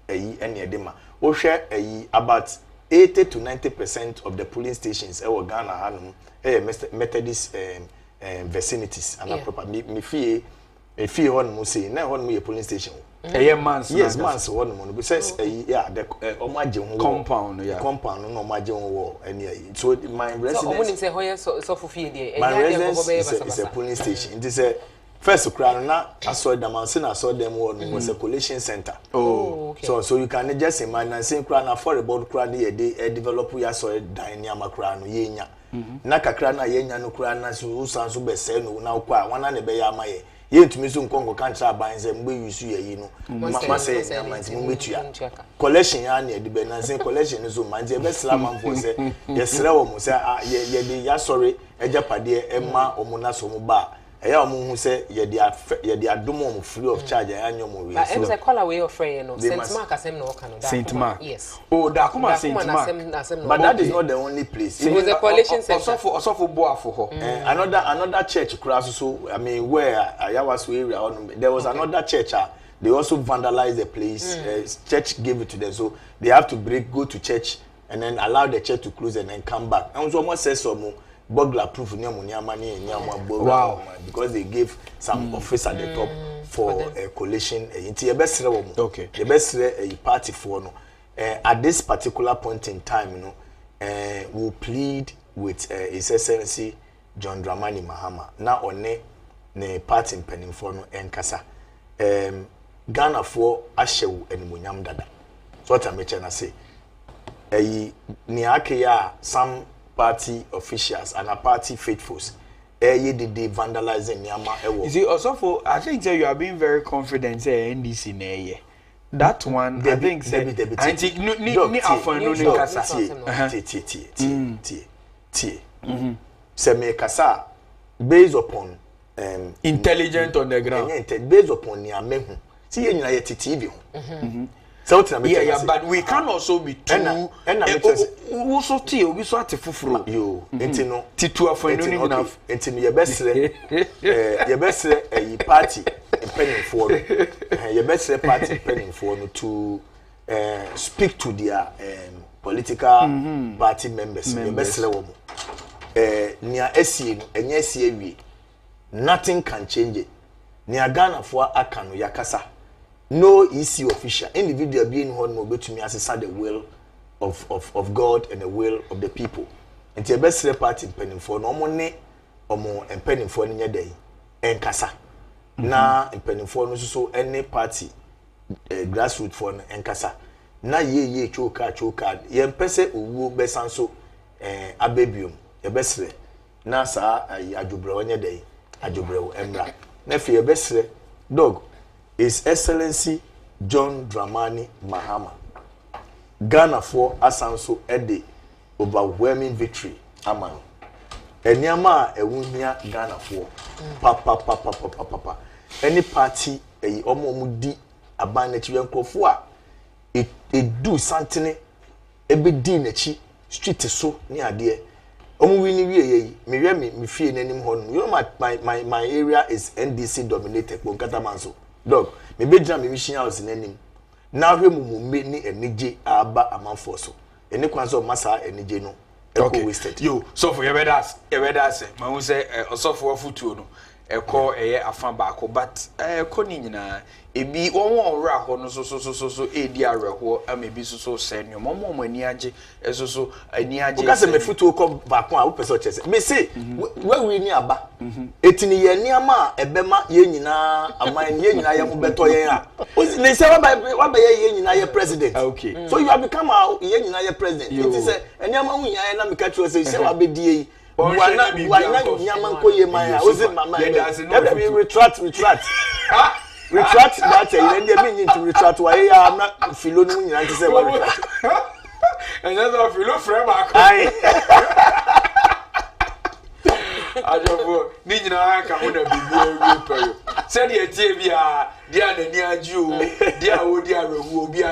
any edema. We share about 80 to 90% of the polling stations e Ghana hanum Methodist vicinities and proper me fee one say na one me police station yes months one mo says the compound no maje any so my residence my residence is a police station. It is a first crown na I saw them and I saw them one was a collation center. Okay. So you can just imagine saying crown affordable crown they develop we saw dynamic crown yenya na kakra na yenya no kura na so sanso be se no na kwa wana ne be ya maye ye ntumi so nkonko kantra ban se mbe yusu ye no ma se amanti mu metua collection ya na de be na se collection so manti e be slam for se ye sere wo mo se ye de ya sorry ejapade e ma omo na so mo ba eya omo hu say ye de adom free of charge anyo mo we. But it's a call away of friend no. Saint Mark asem no kan no. Saint Mark. Yes. Oh, Dakuma Saint Mark. But that is not the only place. It was a coalition center. Also for Boafo. Another church so I mean where Ayawaso area there was another church they also vandalized the place. Church gave it to them, so they have to go to church and then allow the church to close and then come back. And so almost says some burglar proof wow, because they gave some office at the top for a coalition. Okay. The best a party for no. At this particular point in time, we'll plead with His Excellency John Dramani Mahama. Now on ne party penning for no enkasa. Ghana for ashew and munyam dada. So what I'm trying to say. Niakeya some party officials and a party faithfuls. Did they vandalizing Nyama? You see, also for I think that you are being very confident say NDC na that one I think say ni afon no ne kasa. Se me kasa based upon intelligent on the ground. Based upon ni amehu. See you na ye TV ho. So yeah, but we can also be too also tea we so atifufuro yo entino titu afo enu ni enough entino ye besre a party penning for ye besre party penning for no to speak to their political party members ye besre wo mo nia esie no enye esie wie nothing can change it nia Ghana for aka no yakasa. No EC official, individual being one more to me as the will of God and the will of the people. And the best party penning for no money or more and penning for any day and casa. Na and penning for no so any party grassroots for and casa. Na ye choka ye pese uwu besanso abebium ye besre na sa ajubre onye day ajubre emra na fe ye besre dog. His Excellency John Dramani Mahama. Ghana for Asanso Ede overwhelming victory. Aman. Enyama ewunya Ghana for papa. Any party omomudi abanechi yankofo a it do something ebe di nechi street so ni ade. Omu wini wie me fie nanim hon. You know my area is NDC dominated Bonkata Manso. Dog, me bedra me wishing house in enim. Now we me ni enije aba amanfo so. Eni kwanso masa enije no. Okay. Wasted. Yo, so for your bedas, ma hu say osofo afutuo no. Eko eye afan baako but eko ni nyina ebi won wra ho no so edi areho amebi so senyo momo ani age so ani age ukase me futuo ko baako a wo pese o chese me say we ni aba etini ye ni ama ebema ye nyina aman ye nyina ye mo beto ye a they say wa ba ye nyina ye president. Okay. So you have become a ye nyina ye president. It say eni ama hu yan na me ka tro say wa be die why not Yamanko Yemaya? Retract. Retract that. You didn't mean to retract. Why I'm not Philo? You say what retract? And that's a Philo frame. I don't know. Nina come on a big said the TV, dear who be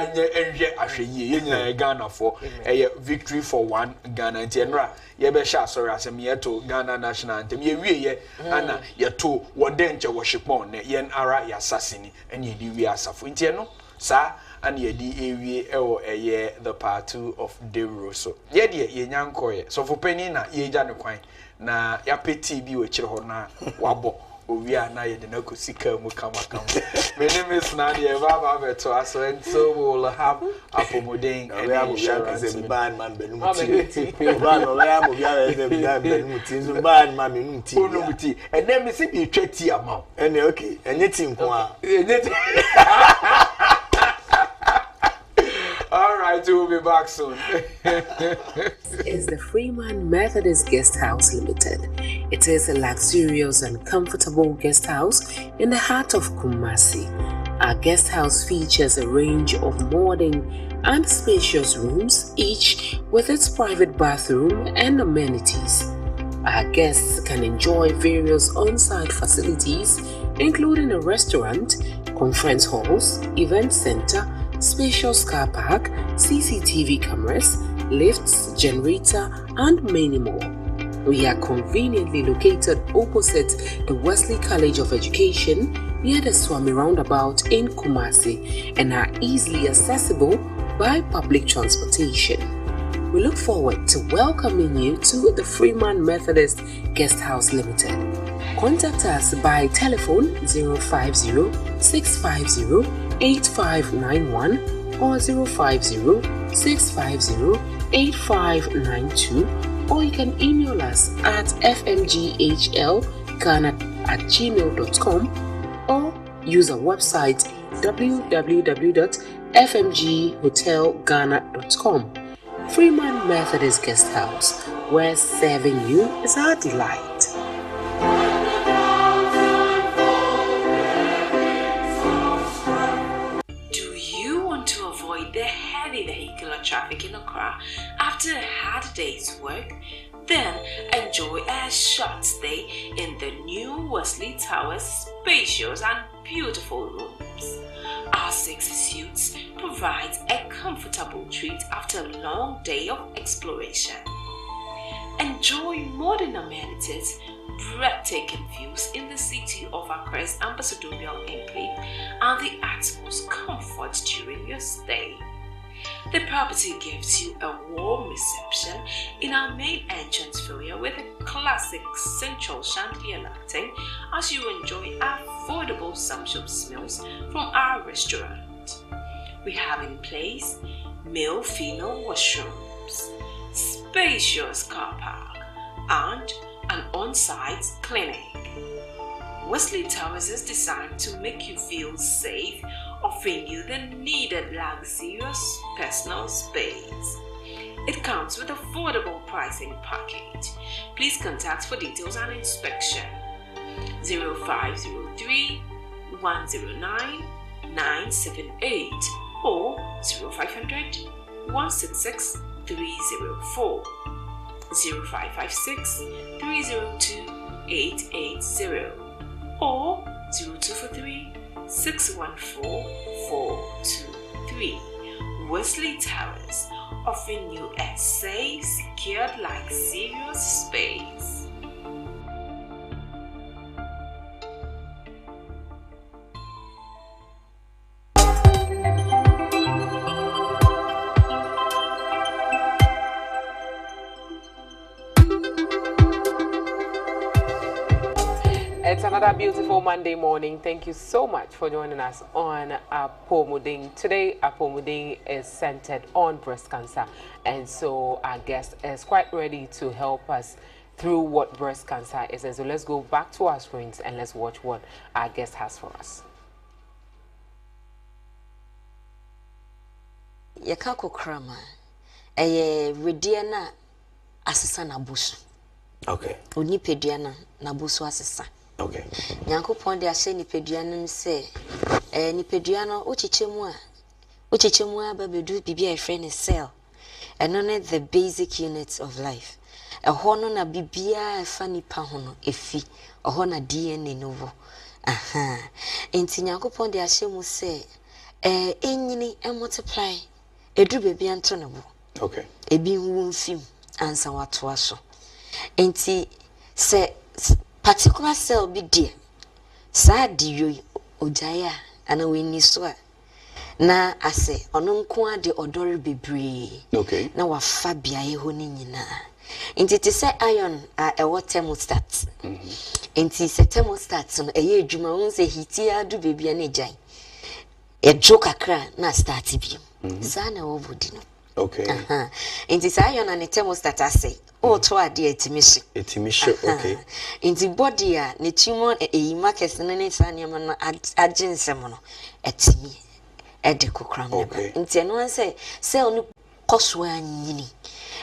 a Ghana for a victory for one Ghana general. Yebesha, sorry, as a Mieto Ghana national anthem. Ye, Anna, ye two, what danger worship on, yen ara ya sassini, and ye do we are suffering, sir, and ye de a year the part 2 of 𝗟𝗏𝗘. Ye dear, ye young coy, so for penina, ye janoquine. Na ya peti bi we chire ho na wabo owi ana ye de na kosika mu kama my name is Nadia Baba Beto aso and so we will have apomoden and insurance ban man benuti ban o ya mo bia benuti so ban man benuti onuti and then me say be twati amount and okay enye nko a all right, we'll be back soon. Is the Freeman Methodist Guest House Limited. It is a luxurious and comfortable guest house in the heart of Kumasi. Our guest house features a range of modern and spacious rooms, each with its private bathroom and amenities. Our guests can enjoy various on-site facilities, including a restaurant, conference halls, event center, spacious car park, CCTV cameras, lifts, generator, and many more. We are conveniently located opposite the Wellesley College of Education near the Swami Roundabout in Kumasi and are easily accessible by public transportation. We look forward to welcoming you to the Freeman Methodist Guest House Limited. Contact us by telephone 050-650-8591 or 050-650-8592, or you can email us at fmghlghana@gmail.com or use our website www.fmghotelghana.com. Freeman Methodist Guest House, where serving you is our delight. Do you want to avoid the heavy vehicular traffic in Accra after a hard day's work? Then enjoy a short stay in the new Wellesley Towers spacious and beautiful rooms. Our 6 suites provide a comfortable treat after a long day of exploration. Enjoy modern amenities, breathtaking views in the city of Accra's ambassadorial enclave, and the utmost comfort during your stay. The property gives you a warm reception in our main entrance foyer with a classic central chandelier lighting as you enjoy affordable sumptuous meals from our restaurant. We have in place male-female washrooms, spacious car park, and an on-site clinic. Wellesley Towers is designed to make you feel safe, offering you the needed luxurious personal space. It comes with affordable pricing package. Please contact for details and inspection. 0503-109-978 or 0500-166-304, 0556-302-880 or 0243-614-423. Wellesley Towers, offering you a safe, secured, luxurious space. It's another beautiful Monday morning. Thank you so much for joining us on Apomuding. Today, Apomuding is centered on breast cancer, and so our guest is quite ready to help us through what breast cancer is. And so let's go back to our screens and let's watch what our guest has for us. Yakako krama, rediana asesa na busu. Okay. Onipediana na busu asesa. Okay. Nyanko ponde ashe nipediana mse nipediana uchichemu babedu bibi a friend is cell. And on the basic units of life. A hono na bibia fani pa hono efi. A hona DNA novo. Aha. Enti nyanko ponde ashe mu se enyini multiply. Edu baby antonabo. Okay. Ebi nwu film ansa watu aso. Enti se particular cell be dear. Sa di ojaya ana we ni so a na ase ono nko ade odore bebre. Okay. Na wa fa bia ye ho ni nyina. Enti te se iron a ewo thermostat. Enti se thermostat no eye adwuma won se hiti adu bebia na ejai. E joka kra na start bi. Za na wo bodi no. Okay. Enti sa iron na thermostat ase. Oh, to ade etimishi. Okay. Inti body a ne tumor market na ne saniam no agensem no etimi ede kokram ne ba. Inti eno anse cell no koso anyini.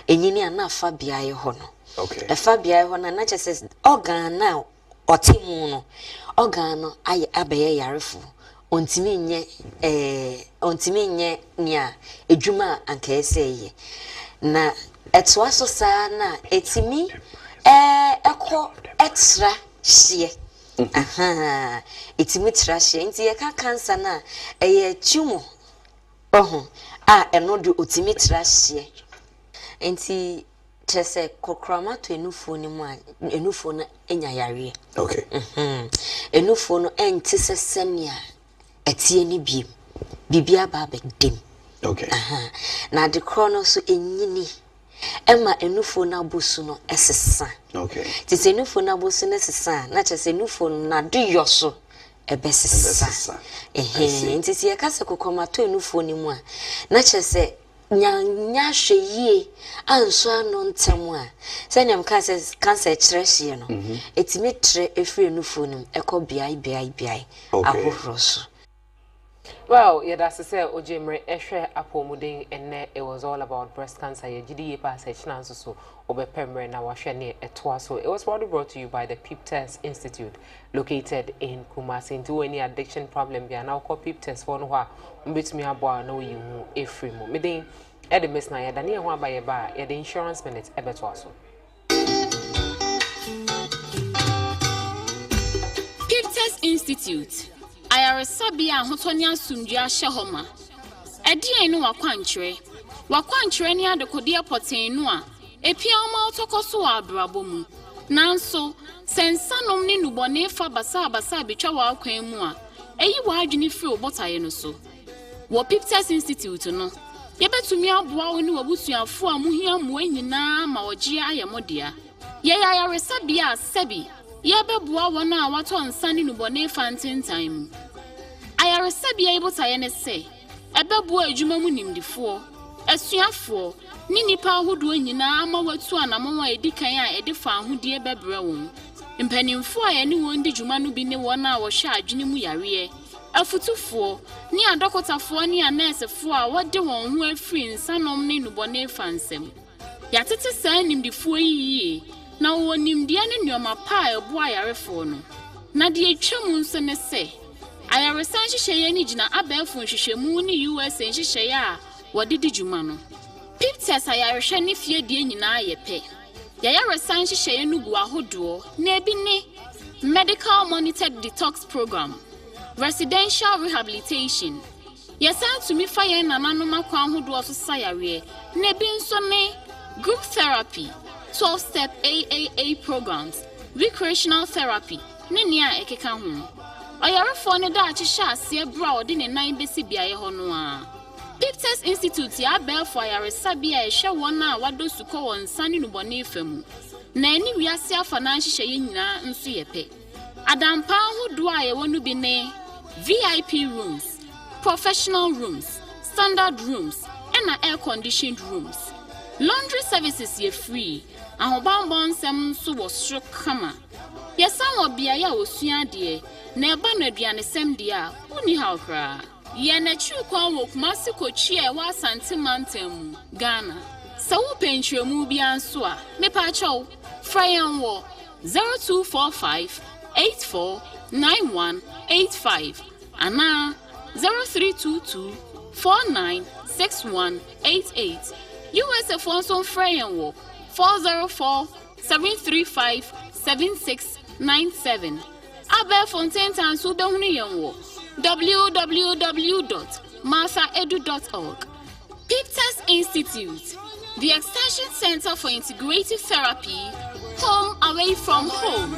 Enyini ana afa bia ye ho no. Okay. Afa bia ye ho na chese organ na otimu no. Organ no abeye yarefo. Ontimi nye nia edwuma anka eseye. Na etwa so sa na etimi Eko extra share. Aha. Itimi trashe nti ye ka cancer na tumor. Eno do utimi trashe. Nti chese kokrama to enufo ni mu enufo na enya yare. Okay. Enufo no enti sesenia etie ni biem. Bibia ba begdem. Okay. Na de krono so enyini. Emma enufo na bosu no esesa. Okay. Ti enufo na bosu no esesa na chese enufo na do yoso ebesesa. Nti se yakase kokoma to enufo ni mu a na chese nya hweye anso ano ntem a se nyam cancer trehye no etimi tre efri enufo nim ekọ biai ahoroso. Well, yeah, that's to say, Ojemre Eshe Apomuding, and it was all about breast cancer. GDA passage now, so over Pembre now, Washene Etwaso. It was probably brought to you by the PIP Test Institute, located in Kumasi. Into any addiction problem, be now called PIP Test for no which me about no you a free mo. Meaning, at the miss na Dania one by a bar, the insurance minutes Ebetwaso. PIP Test Institute. Ayarasabia Hotonia Sundia Shahoma. Edia no wakwanchre ni adekodia poten no a epia ma otokoso abrabomu. Nanso sensanom ni nubone fa basa bitwa wa akwan mu a eyi wa adwene firi obotaye no so. Wo PIP Test Institute no yebetumi aboa wo ni wabusuafo a muhia mo anyina ma ogie ayemodea. Ye ayaresabia sebi yebeboa wona a wato nsane nubone fa ntentan. Ayaresabia ibotaye ne se ebeboa adwuma mu nimdifo asuafo ni nipa ahodo anyina ama watu anamwa edikan a edifa ahodie bebre won. Mpanimfo a yene won di dwuma no bi ne wona a wo hwa adwene mu yare afutufo ni adokotafo ni anesefo a wode won ho afri nsanom ne nubone fa nsem. Yatete saa nimdifo yi na wo nimdia ne nyoma pa ebo ayarefo no na de atwam nso ne se ayaresan hyehyeye ni gina abelfo hyehyemu ni USA hyehyeye a wode di dwuma no PIP Test ayarehwe ne fie die nyina ayepe yayaresan hyehyeye no gu ahodo na ebi ne medical monitored detox program, residential rehabilitation yesan tumi fa yen nananom akwa ahodo so sayare na ebi nso ne group therapy, 12-step AAA programs, recreational therapy, nenia ekeka ho. Oyarefo ne da akyehya ase bra odi ne nan besi biaye ho no a. PIP Test Institute ya Belfo ayaresabia ehwe won a wado suko won sane nubone famu. Na ani wiase afa na hyehyeye nyina nso yepe. Adampa hodo a ye wonu bi ne VIP rooms, professional rooms, standard rooms, and air conditioned rooms. Laundry services ye free. Ahobambon sem so wo sro kama. Yesan obia ya osua de na eba no aduane sem de a uni ha okra. Ye na chu kwa wo Kumasi kochi e wa Asante Mountain Ghana. Sa wo pentremu bi anso a me pa chow fryan wo 0245 849185 ana 0322 496188. USA Fonson Fryan wo 404-735-7697. Abel Fontaine Tansu Behuni Yanwo www.marthaedu.org. PIP Test Institute, the Extension Center for Integrative Therapy, home away from home.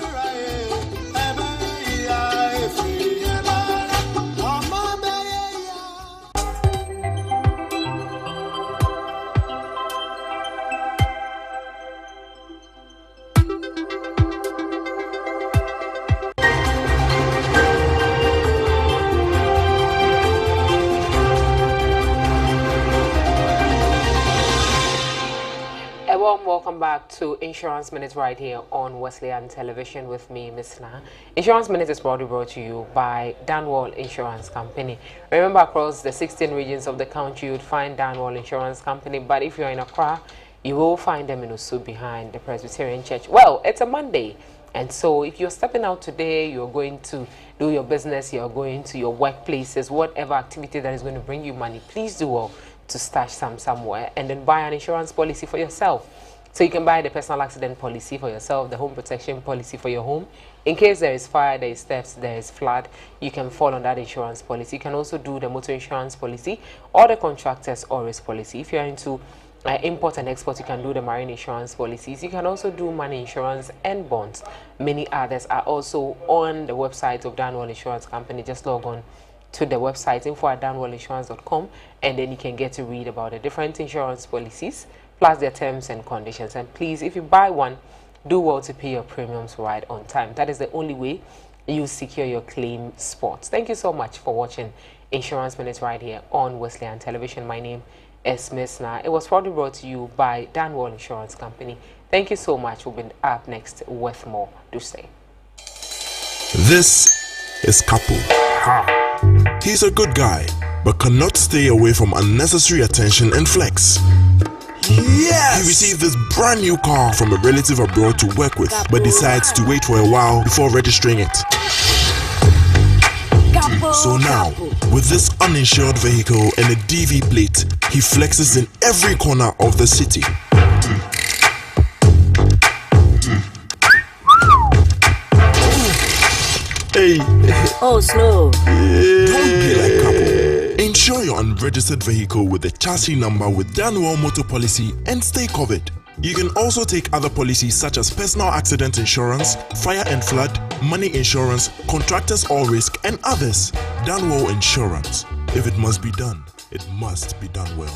Welcome back to Insurance Minutes right here on Wesleyan Television with me, Ms. Na. Insurance Minutes is proudly brought to you by Danwall Insurance Company. Remember, across the 16 regions of the country, you would find Danwall Insurance Company, but if you're in Accra, you will find them in Usu behind the Presbyterian Church. Well, it's a Monday, and so if you're stepping out today, you're going to do your business, you're going to your workplaces, whatever activity that is going to bring you money, please do well to stash some somewhere and then buy an insurance policy for yourself. So you can buy the personal accident policy for yourself, the home protection policy for your home. In case there is fire, there is theft, there is flood, you can fall on that insurance policy. You can also do the motor insurance policy or the contractors or risk policy. If you're into import and export, you can do the marine insurance policies. You can also do money insurance and bonds. Many others are also on the website of 𝗛𝘆𝗲𝗿 Insurance Company. Just log on to the website info@𝗛𝘆𝗲𝗿insurance.com, and then you can get to read about the different insurance policies plus their terms and conditions. And please, if you buy one, do well to pay your premiums right on time. That is the only way you secure your claim spots. Thank you so much for watching Insurance Minutes right here on Wesley Television. My name is 𝗟𝗟𝗏. It was probably brought to you by 𝗛𝘆𝗲𝗿 Insurance Company. Thank you so much. We'll be up next with more. Do stay. This is 𝗟𝗑𝗄. He's a good guy, but cannot stay away from unnecessary attention and flex. Yes! He received this brand new car from a relative abroad to work with, but decides to wait for a while before registering it. So now, with this uninsured vehicle and a DV plate, he flexes in every corner of the city. Hey. Oh, slow. Don't be like 𝗟𝗑𝗄. Insure your unregistered vehicle with the chassis number with 𝗛𝘆𝗲 Motor Policy and stay covered. You can also take other policies such as personal accident insurance, fire and flood, money insurance, contractors all risk, and others. 𝗛𝘆𝗲 Insurance. If it must be done, it must be done well.